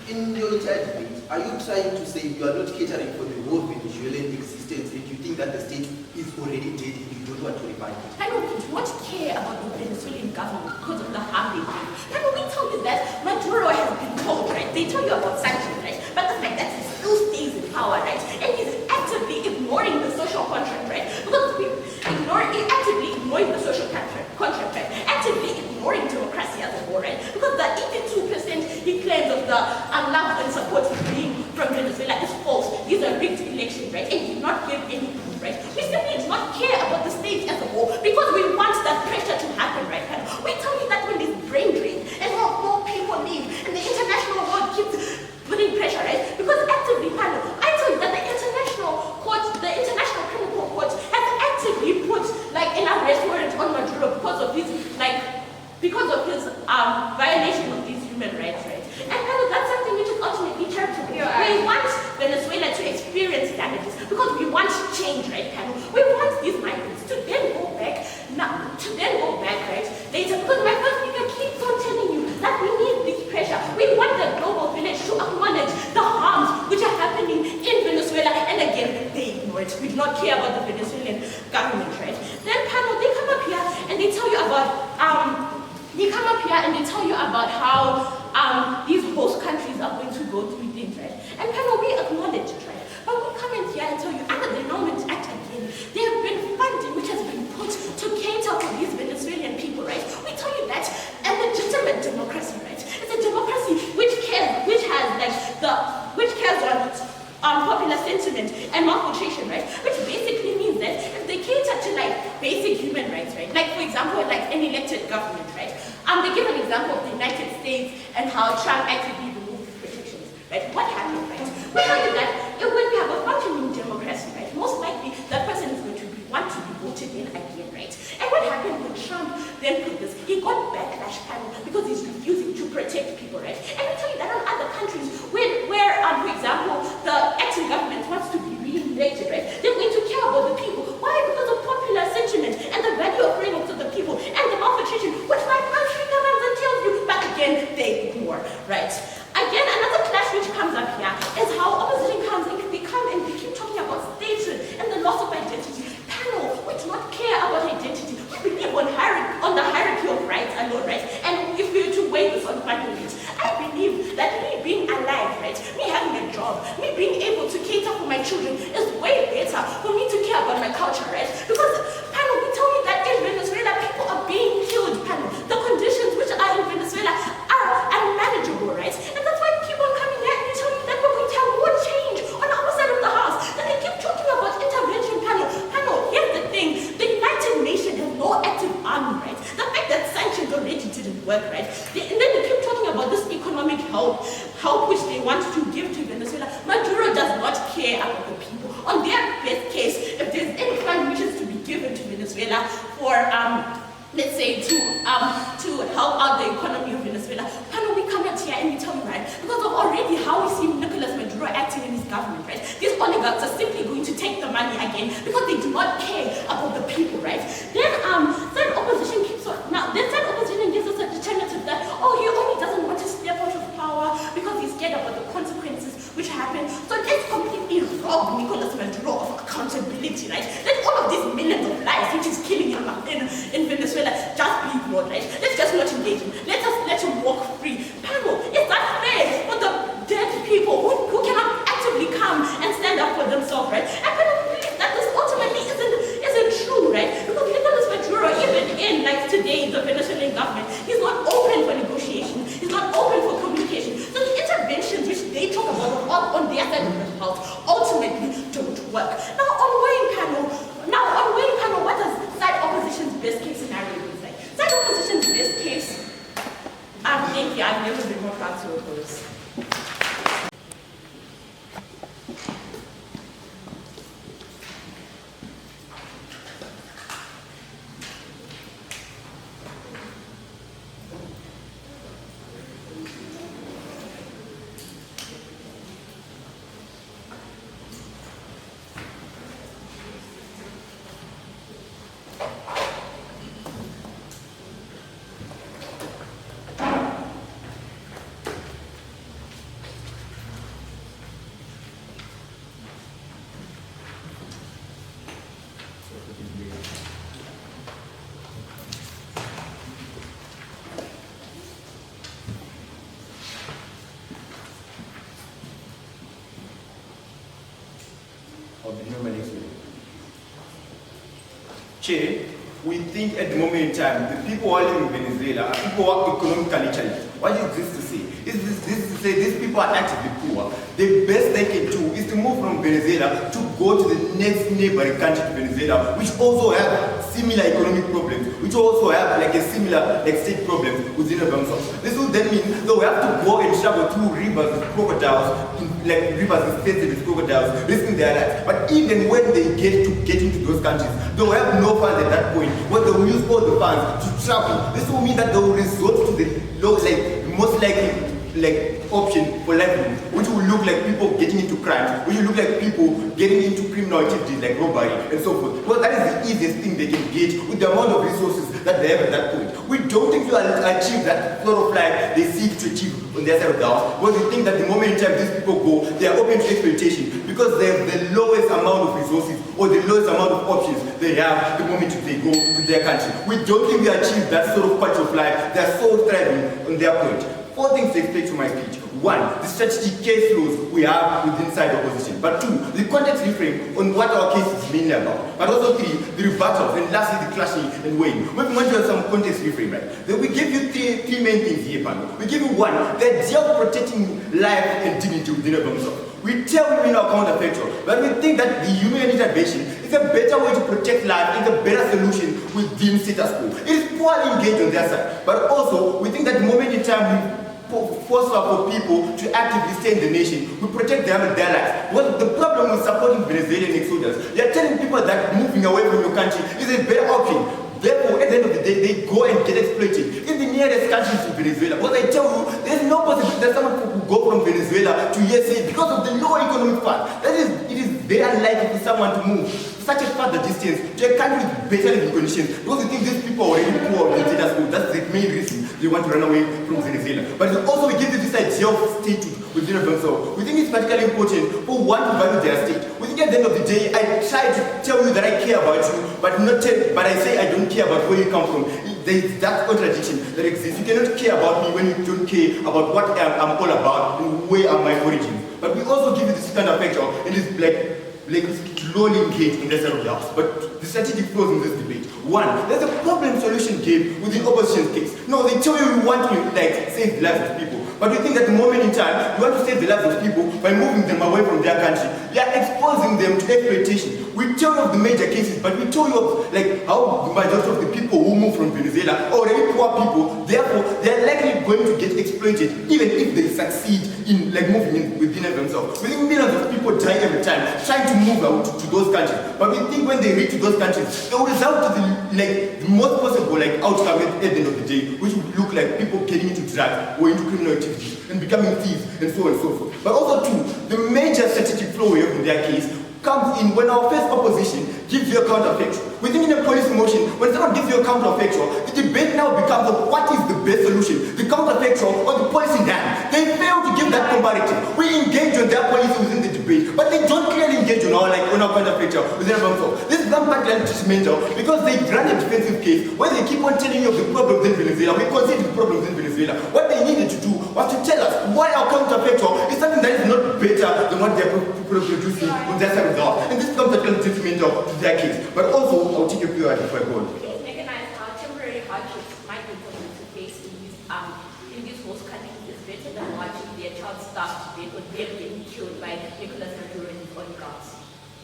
In your entire debate, are you trying to say you are not catering for the whole Venezuelan existence and you think that the state is already dead and you don't want to revive it? I know we do not care about the Venezuelan government because of the harm they do. I know we tell you that Maduro has been told, right? They tell you about sanctions, right? But the fact that he still stays in power, right? And he's actively ignoring the social contract, right? Because actively ignoring the social contract, right? Actively ignoring democracy as a whole, right? Because the 82% he claims of the love and support he's being from Venezuela is false. These are rigged elections, right? And he did not give any proof, right? We simply do not care about the state as a whole because we want that pressure to happen, right? We tell you that when there's brain drain and more people leave and the international world keeps putting pressure, right? Because actively, I tell you that the international criminal court has actively put like an arrest warrant on Maduro because of his violation of these human rights, right? And that's something which is ultimately charitable. We want Venezuela to experience damages because we want change, right, panel? We want these migrants to then go back, right, later. Because my first speaker keeps on telling you that we need this pressure. We want the global village to acknowledge the harms which are happening in Venezuela, and again, they ignore it. We do not care about the Venezuelan government, right? Then panel, they come up here and they tell you about how these host countries are going to go through things, right? And panel, we acknowledge it, right? But we come in here and tell you, under the Endowment Act again, there have been funding which has been put to cater for these Venezuelan people, right? We tell you that a legitimate democracy, right? It's a democracy which cares on popular sentiment and malnutrition, right? Which basically means that if they cater to like basic human rights, right? Like for example, like an elected government, right? They give an example of the United States and how Trump actively removed protections, right? What happened, right? We know that when we have a functioning democracy, right? Most likely that person is going to want to be voted in again, right? And what happened when Trump then put this? He got backlash because he's refusing to protect people, right? And we tell you that on other countries where for example, the acting government wants to be re-elected, right? They're going to care about the people. Why? Because of popular sentiment and the value of freedom to the people and the malnutrition, which my country government tells you, but again, they ignore, right? Again, another clash which comes up here is how opposition comes and they come and they keep talking about statehood and the loss of identity. Panel, we do not care about identity. We believe on the hierarchy of rights alone, right? And if we were to weigh this on fundamentals, I believe that me being alive, right? Me having a job, me being able to cater for my children is way better for me to care about my culture, right? Because, panel, we tell you that in Venezuela, people are being killed, panel. The conditions which are in Venezuela are unmanageable, right? And that's why we keep on coming here and tell you that we're going to have more change on our side of the house. And they keep talking about intervention, panel. Panel, here's the thing. The United Nations has no active army, right? The fact that sanctions already didn't work, right? And then they keep talking about this economic help which they want to give to Venezuela. Maduro does not care about the people. On their best case, if there's any fund which is to be given to Venezuela for let's say to help out the economy of Venezuela, panel, we come out here and we tell you, right, because of already how we see Nicolas Maduro acting in his government, right? These oligarchs are simply going to take the money again because they do not care about the people, right? Then opposition keeps on opposition gives us a determinative that he only doesn't want to step out of power because he's scared about the consequences which happen. So let's completely rob Nicolas Maduro of accountability, right? Let all of these millions of lives which is killing him in Venezuela just be ignored, right? Let's just not engage him. Let him walk free. Panel, is that fair for the dead people who cannot actively come and stand up for themselves, right? And I don't believe that this ultimately isn't true, right? Because Nicolas Maduro, even in like today, the Venezuelan government, he's not open for negotiation. He's not open for communication. work. Now on Wayne panel, what does side opposition's best case scenario look like? Side opposition's best case, thank you, I've never been more proud to oppose. Chair, we think at the moment in time, the people who are living in Venezuela are people who are economically challenged. What is this to say? Is this to say these people are actively poor? The best they can do is to move from Venezuela to go to the next neighboring country to Venezuela, which also have similar economic problems, which also have like a similar state problems within themselves. This would then mean they will have to go and travel through rivers with crocodiles, like rivers infested with crocodiles, risking their lives. But even when they get into those countries, they will have no funds at that point, where they will use all the funds to travel. This will mean that they will resort to the most likely option for livelihood, which will look like people getting into crime, which will look like people getting into criminal activities like robbery and so forth. Because that is the easiest thing they can get with the amount of resources that they have at that point. We don't think you will achieve that sort of life they seek to achieve on their side of the house, because we think that the moment in time these people go, they are open to exploitation because they have the lowest amount of resources or the lowest amount of options they have the moment they go to their country. We don't think they achieve that sort of quality of life. They are so thriving on their point. 4 things to explain to my speech. 1, the strategic case flows we have within side opposition. But 2, the context reframe on what our case is mainly about. But also 3, the rebuttals, and lastly the clashing and weighing. Moving on to some context reframe, right? Then we give you three main things here, panel. We give you 1, the idea of protecting life and dignity within themselves. We tell you in our counterfactual, but we think that the human intervention is a better way to protect life, it's a better solution within status quo. It is poorly engaged on their side. But also, we think that the moment in time we foster for people to actively stay in the nation, we protect them and their lives. Well, the problem with supporting Venezuelan exodus, you're telling people that moving away from your country is a better option. Therefore, at the end of the day, they go and get exploited in the nearest countries to Venezuela. But I tell you, there's no possibility that someone could go from Venezuela to USA because of the low economic fund. It is very unlikely for someone to move such a further distance to a country with better living conditions. Because we think these people are already poor in status quo. That's the main reason they want to run away from Venezuela. But also we give them this idea of statehood within themselves. We think it's particularly important for one to value their state. We think at the end of the day, I try to tell you that I care about you, but I say I don't care about where you come from. There is that contradiction that exists. You cannot care about me when you don't care about what I'm all about and where are my origins. But we also give you this kind of picture and this slowly engaged in the side of the house. But the strategic flaws in this debate. 1, there's a problem-solution game within opposition case. No, they tell you want to save the lives of people. But we think that the moment in time, you want to save the lives of people by moving them away from their country. You are exposing them to exploitation. We tell you of the major cases, but we tell you of how the majority of the people who move from Venezuela are already poor people. Therefore, they are likely going to get exploited, even if they succeed in moving in within themselves. We think millions of people die every time trying to move out to those countries. But we think when they reach those countries, they will result to the most possible outcome at the end of the day, which would look like people getting into drugs or into criminal activities and becoming thieves and so on and so forth. But also 2, the major strategic flaw we have in their case comes in when our first opposition gives you a counterfactual. We think in a policy motion, when someone gives you a counterfactual, the debate now becomes of what is the best solution, the counterfactual or the policy done. They fail to give that comparative. We engage on their policy within the debate, but they don't clearly engage on our counterfactual within themselves. This is not particularly judgmental because they grant a defensive case where they keep on telling you of the problems in Venezuela. We consider the problems in Venezuela. What they needed to do was to tell us why our counterfactual is something that is not better than what they're producing on their side of the house. And this becomes a little detrimental to their case. But also, I'll take a few out before I go on. Yes, mechanized temporary hardships might be important to face in these host countries. It's better than watching their child starve to death or them getting killed by Nicolas Maduro and his oligarchs.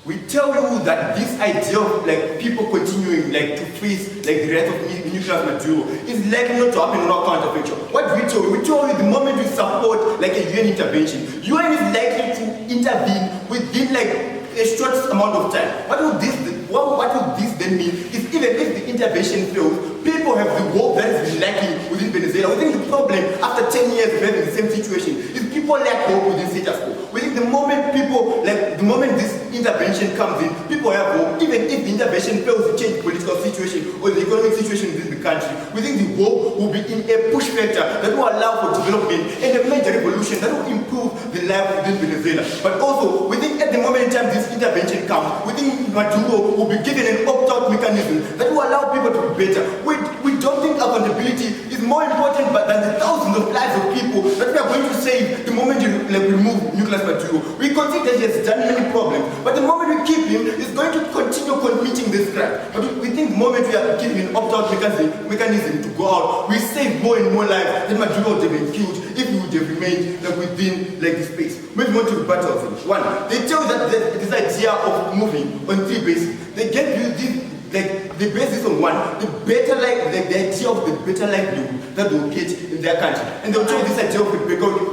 We tell you that this idea of like people continuing like to face like the rise of nuclear material is likely not to happen on our count of picture. What do we tell you? We tell you the moment we support like a UN intervention, UN is likely to intervene within like a short amount of time. What will this then mean is even if the intervention fails, people have the hope that is lacking within Venezuela. We think the problem after 10 years of having the same situation is people lack hope within status quo. We think the moment this intervention comes in, people have hope. Even if the intervention fails to change the political situation or the economic situation within the country, we think the hope will be in a push factor that will allow for development and a major revolution that will improve the life within Venezuela. But also, we think at the moment in time this intervention comes, we think Maduro will be given an opt-out mechanism that will allow people to be better. We don't think accountability is more important than the thousands of lives of people that we are going to save the moment you remove Nicolas Maduro. We consider he has done many problems, but the moment we keep him, he's going to continue committing this crime. But we think the moment we are giving an opt-out mechanism to go out, we save more and more lives than Maduro would have been killed if he would have remained within the space. Moving on to the battles. One, they tell you that this idea of moving on 3 bases. They get you this. They base this on one, the idea of the better livelihood that they will get in their country. And they'll tell you this idea of the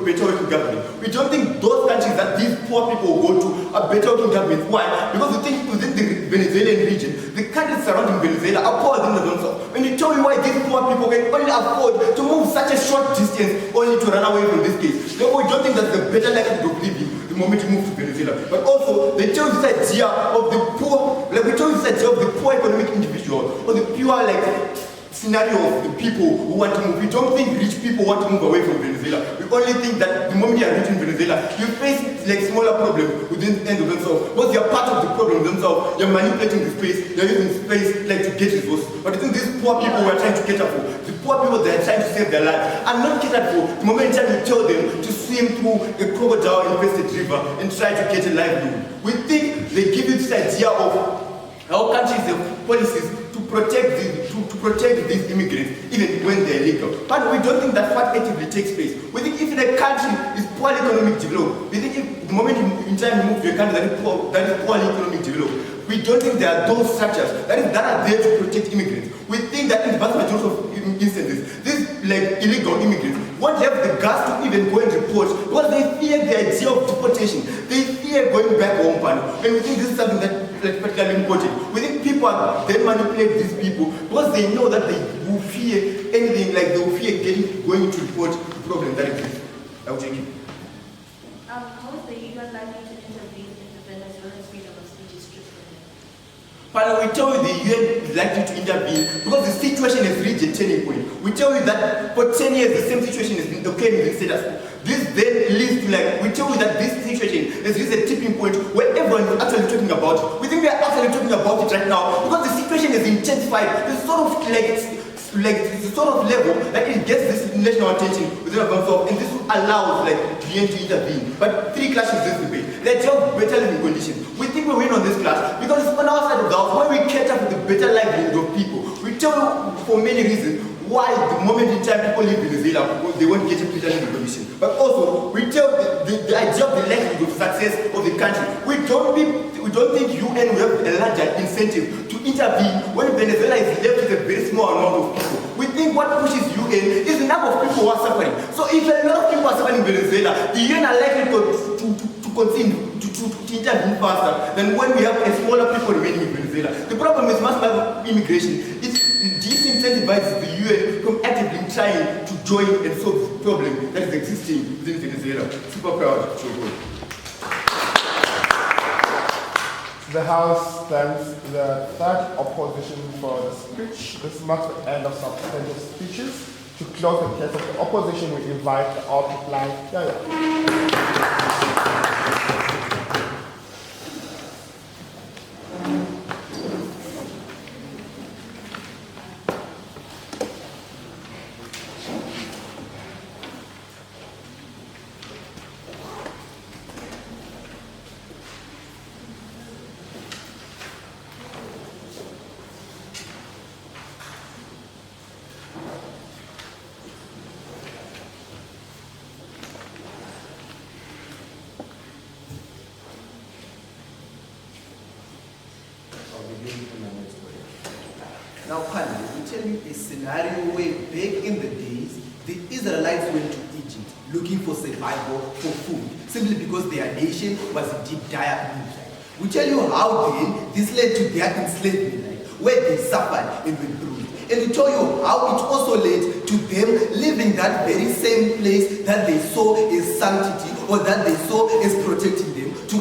better working government. We don't think those countries that these poor people will go to are better working governments. Why? Because we think within the Venezuelan region, the countries surrounding Venezuela are poorer than themselves. When you tell me why these poor people can only afford to move such a short distance only to run away from this case. Therefore, we don't think that's the better likelihood of living the moment you move to Venezuela. But also, they tell you this idea of the poor, we tell you this idea of the poor economic individual, or the pure scenario of the people who want to move. We don't think rich people want to move away from Venezuela. We only think that the moment you are rich in Venezuela, you face smaller problems within the end of themselves. Because you are part of the problem themselves, you're manipulating the space, you're using space to get resources. But I think these poor people we are trying to cater for, the poor people that are trying to save their lives, are not catered for. The moment in time you tell them to swim through a crocodile-infested river and try to get a livelihood. We think they give you this idea of how countries have policies to protect these immigrants even when they're illegal. But we don't think that what actively takes place. We think if a country is poorly economic developed, we think if the moment in time you move to a country that is poorly economic developed, we don't think there are those structures that are there to protect immigrants. We think that in the vast majority of instances, these illegal immigrants won't have the guts to even go and report because they fear the idea of deportation. They fear going back home. And we think this is something that is particularly important. We think people then manipulate these people because they know that they will fear anything, they will fear going to report the problem that exists. I will take it. How is the UN likely to intervene if the Venezuelan freedom of speech is stripped from them? We tell you the UN is likely to intervene because the situation has reached a turning point. We tell you that for 10 years the same situation has been occurring in the status quo. This then leads to we tell you that this situation has reached a tipping point where everyone is actually talking about it. We think we are actually talking about it right now because the situation has intensified. It's sort of the sort of level that it gets this national attention within themselves, and this will allow the UN to intervene. But 3 clashes this debate. Let's have better living conditions. We think we win on this class because it's on our side of the house when we cater for the better livelihood of people. We tell you for many reasons why the moment in time people live in Venezuela, they won't get a better living condition. But also, we tell the idea of the likelihood of success of the country. We don't think UN will have a larger incentive to intervene when Venezuela is left with a very small amount of people. We think what pushes UN is the number of people who are suffering. So if a lot of people are suffering in Venezuela, the UN are likely to continue to intervene faster than when we have a smaller people remaining in Venezuela. The problem is mass immigration. It disincentivizes the UN from actively trying to join and solve the problem that is existing within Venezuela. Super proud to go. The House thanks the third opposition for the speech. This marks the end of substantive speeches. To close the case of the opposition, we invite the outline. Now, Panda, we tell you a scenario where back in the days, the Israelites went to Egypt looking for survival, for food, simply because their nation was in deep dire need. We tell you how then this led to their enslavement, where they suffered and were bruised. And we tell you how it also led to them leaving that very same place that they saw as sanctity, or that they saw as protecting them, to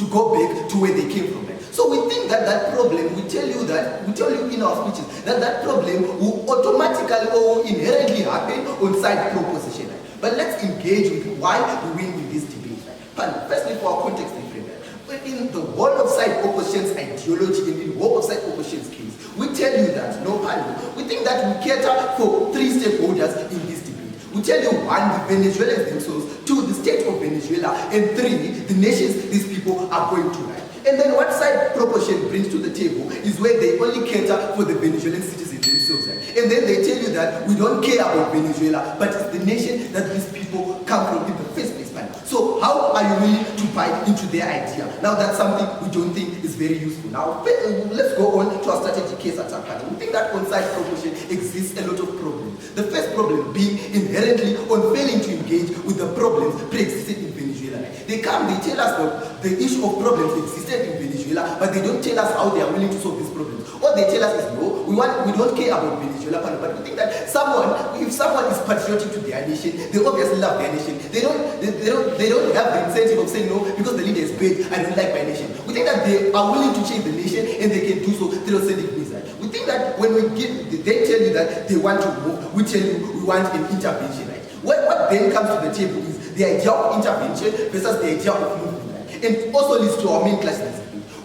go back to where they came from. So we think that that problem, we tell you in our speeches, that problem will automatically or inherently happen on side proposition. But let's engage with why we win in this debate. Firstly, for our context and framework, in the whole of side opposition's ideology and in whole of side opposition's case, we tell you that, no panel, we think that we cater for three stakeholders in this debate. We tell you, one, the Venezuelans themselves, two, the state of Venezuela, and three, the nations these people are going to. And then what side proportion brings to the table is where they only cater for the Venezuelan citizens themselves. And then they tell you that we don't care about Venezuela, but it's the nation that these people come from in the first place. So how are you willing to buy into their idea? Now that's something we don't think is very useful. Now let's go on to our strategic case attack panel. We think that on side proportion exists a lot of problems. The first problem being inherently on failing to engage with the problems pre-existing in Venezuela. They tell us that the issue of problems existed in Venezuela, but they don't tell us how they are willing to solve these problems. What they tell us is, no, we don't care about Venezuela, but we think that if someone is patriotic to their nation, they obviously love their nation. They don't have the incentive of saying, no, because the leader is bad, I don't like my nation. We think that they are willing to change the nation, and they can do so through sending means. We think that when they tell you that they want to move, we tell you we want an intervention. Right? What then comes to the table is the idea of intervention versus the idea of movement. Right? And also leads to our main class.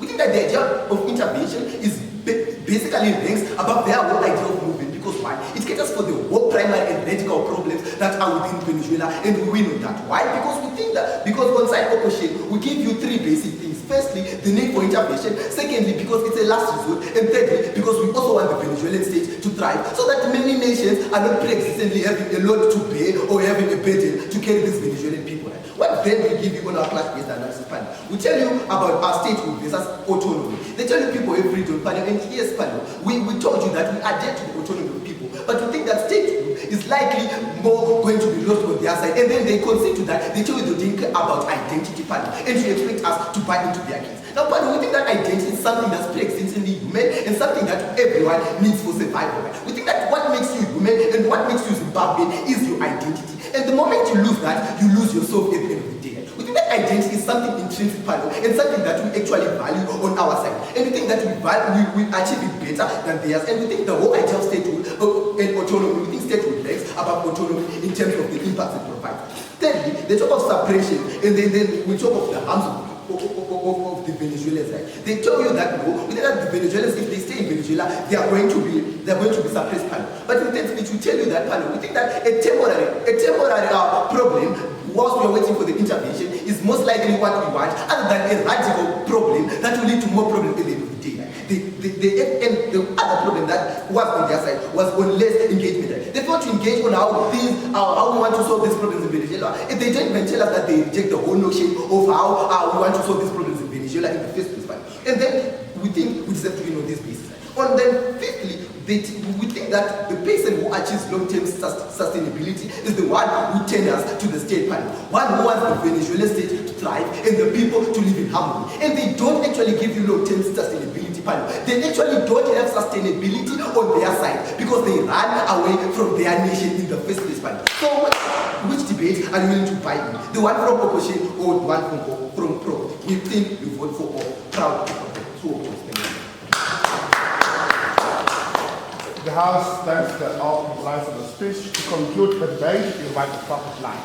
We think that the idea of intervention is basically ranks above their whole idea of movement, because why? It caters for the whole primary and radical problems that are within Venezuela, and we win on that. Why? Because we think that, because on side opposition, we give you three basic things. Firstly, the need for intervention. Secondly, because it's a last resort. And thirdly, because we also want the Venezuelan state to thrive, so that many nations are not pre-existently having a lot to pay or having a burden to carry these Venezuelan people. What then we give you on our class-based analysis panel? We tell you about our statehood versus autonomy. They tell you people have freedom panel, and yes panel, we told you that we adhere to the autonomy of people, but we think that statehood is likely more going to be lost on their side, and then they concede to that. They tell you they think about identity panel, and you expect us to buy into their case. Now panel, we think that identity is something that's pre-existently human and something that everyone needs for survival. We think that what makes you human and what makes you Zimbabwean is your identity. And the moment you lose that, you lose yourself at the end of the day. We think that identity is something intrinsic panel and something that we actually value on our side. And we think that we achieve it better than theirs. And we think the whole idea of statehood and autonomy, we think statehood ranks above autonomy in terms of the impact it provides. Thirdly, they talk of suppression, and then we talk of the harms of the Venezuelans. Right? They tell you that, no, we think that the Venezuelans, if they stay in Venezuela, they are going to be suppressed panel. But in that speech, we tell you that panel, we think that a temporary problem, whilst we are waiting for the intervention, is most likely what we want, other than a radical problem that will lead to more problems at the end of the day. The other problem that was on their side was on less engagement. They want to engage on how we want to solve these problems in Venezuela. And they don't even tell us that they reject the whole notion of how we want to solve these problems in Venezuela in the first place. And then we think we deserve to be on this basis. And then fifthly, we think that the person who achieves long-term sustainability is the one who tenders to the state panel, one who wants the Venezuelan state to thrive and the people to live in harmony. And they don't actually give you long-term sustainability panel. They actually don't have sustainability on their side because they ran away from their nation in the first place panel. So which debate are you willing to buy in? The one from opposition or the one from pro? We think you vote for all. Proud to oppose. The House thanks the open line for the speech. To conclude the debate, you invite the topic line.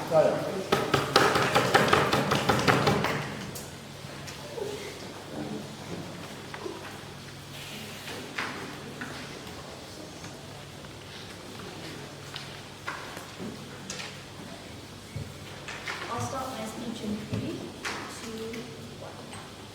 I'll start my speech in 3, 2, 1.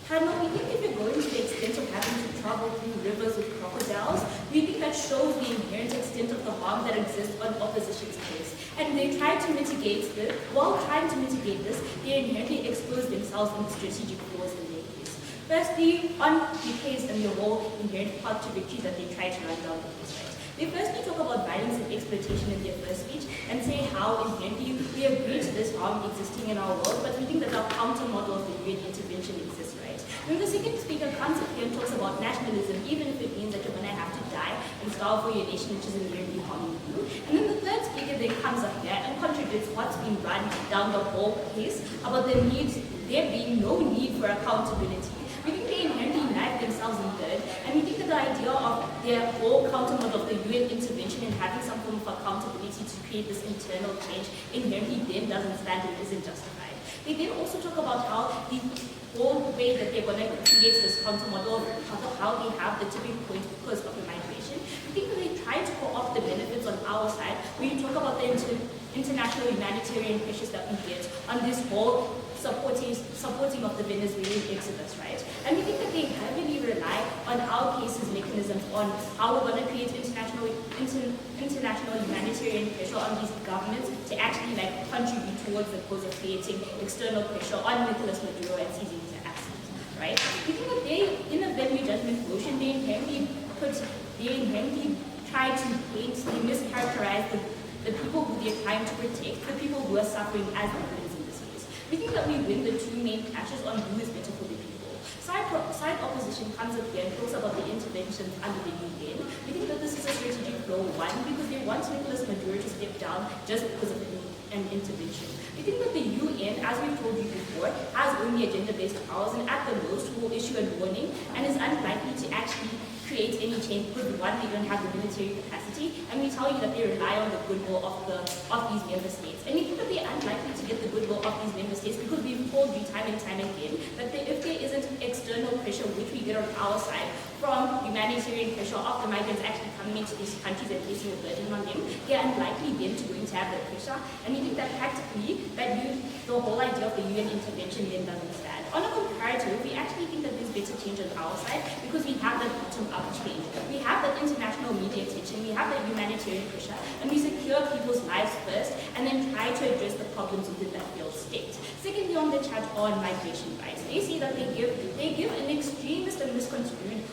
Panel, we think if you're going to the extent of having to travel through rivers with crocodiles, we think that shows the inherent extent of the harm that exists on opposition's case. And they try to mitigate this. While trying to mitigate this, they inherently expose themselves in strategic flaws in their case. Firstly, on the case and the whole inherent path to victory that they try to run down the case, right? They firstly talk about violence and exploitation in their first speech and say how inherently we agree to this harm existing in our world, but we think that our counter model of the UN intervention exists, right? Then the second speaker comes up here and talks about nationalism, even if it means that you're going to have to die and starve for your nation, which is inherently harming you. And then the third speaker then comes up here and contradicts what's been run down the whole case about there being no need for accountability. We think they inherently knife themselves in third, and we think that the idea of their whole counter model of the UN intervention and having some form of accountability to create this internal change inherently then doesn't stand and isn't justified. They then also talk about how the whole way that they're going to create this counter model of how they have the tipping point because of the migration. We think that they try to co-opt the benefits on our side when you talk about the international humanitarian pressures that we get on this whole supporting of the Venezuelan exodus, right? And we think that they heavily rely on our cases mechanisms on how we're going to create international humanitarian pressure on these governments to actually contribute towards the cause of creating external pressure on Nicolas Maduro and seizing his assets, right? We think that they, in a value judgment motion, they inherently try to paint, they mischaracterize the people who they're trying to protect, the people who are suffering as the villains in this case. We think that we win the two main clashes on who is better for the people. Side opposition comes up here and talks about the interventions under the UN. We think that this is a strategic flaw, one, because they want Nicolas Maduro to step down just because of an intervention. We think that the UN, as we've told you before, has only agenda-based powers and at the most will issue a warning and is unlikely to actually create any change because one, they don't have the military capacity, and we tell you that they rely on the goodwill of these member states. And we think that they're unlikely to get the goodwill of these member states because we've told you time and time again that if there isn't external pressure which we get on our side from humanitarian pressure of the migrants actually coming into these countries and placing a burden on them, they're unlikely then to going to have that pressure. And we think that practically the whole idea of the UN intervention then doesn't stand. On a comparative, we actually think that there's better change on our side because we have that bottom-up change. We have that international media attention, we have that humanitarian pressure, and we secure people's lives first and then try to address the problems within that failed state. Secondly, on the chat on migration rights, they say that they give an extremist and misconstrued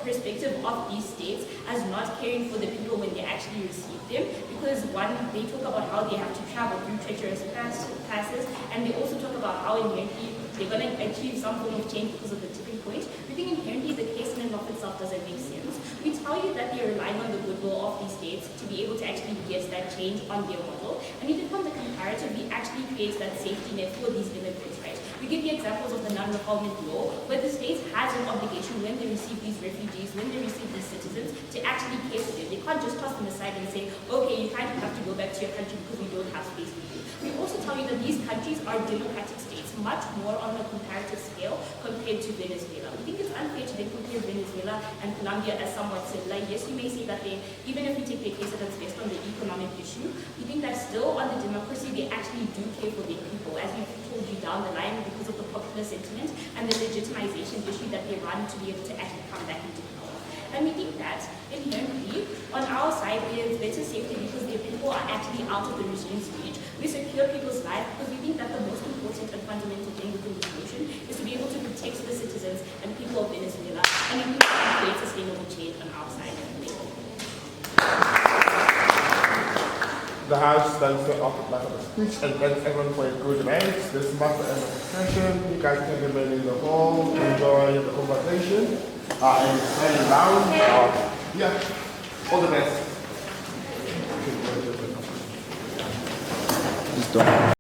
perspective of these states as not caring for the people when they actually receive them, because one, they talk about how they have to travel through treacherous passes, and they also talk about how inherently they're going to achieve some form of change because of the tipping point. We think inherently the case in and of itself doesn't make sense. We tell you that they're relying on the goodwill of these states to be able to actually get that change on their model, and even from the comparative, we actually create that safety net for these immigrants, right? We give the examples of the non-refoulement law, where the state has an obligation when they receive these refugees, when they receive these citizens, to actually care for them. They can't just toss them aside and say, okay, you kind of have to go back to your country because we don't have space for you. We also tell you that these countries are democratic states, much more on a comparative scale compared to Venezuela. We think it's unfair to then compare Venezuela and Colombia as somewhat similar. Yes, you may say that even if we take their case that's based on the economic issue, we think that still on the democracy, they actually do care for their people, as we've told you down the line, because of the popular sentiment and the legitimization issue that they run to be able to actually come back into power. And we think that inherently, on our side, there's better safety because their people are actually out of the regime's reach. We secure people's lives because we think that the most important and fundamental thing within the solution is to be able to protect the citizens and people of Venezuela, and we think that create sustainable change on our side. The House stands to offer the speech and thanks everyone for a good debate. This marks the end of the session. You guys can remain in the hall, enjoy the conversation, and stay lounge. Yeah, all the best.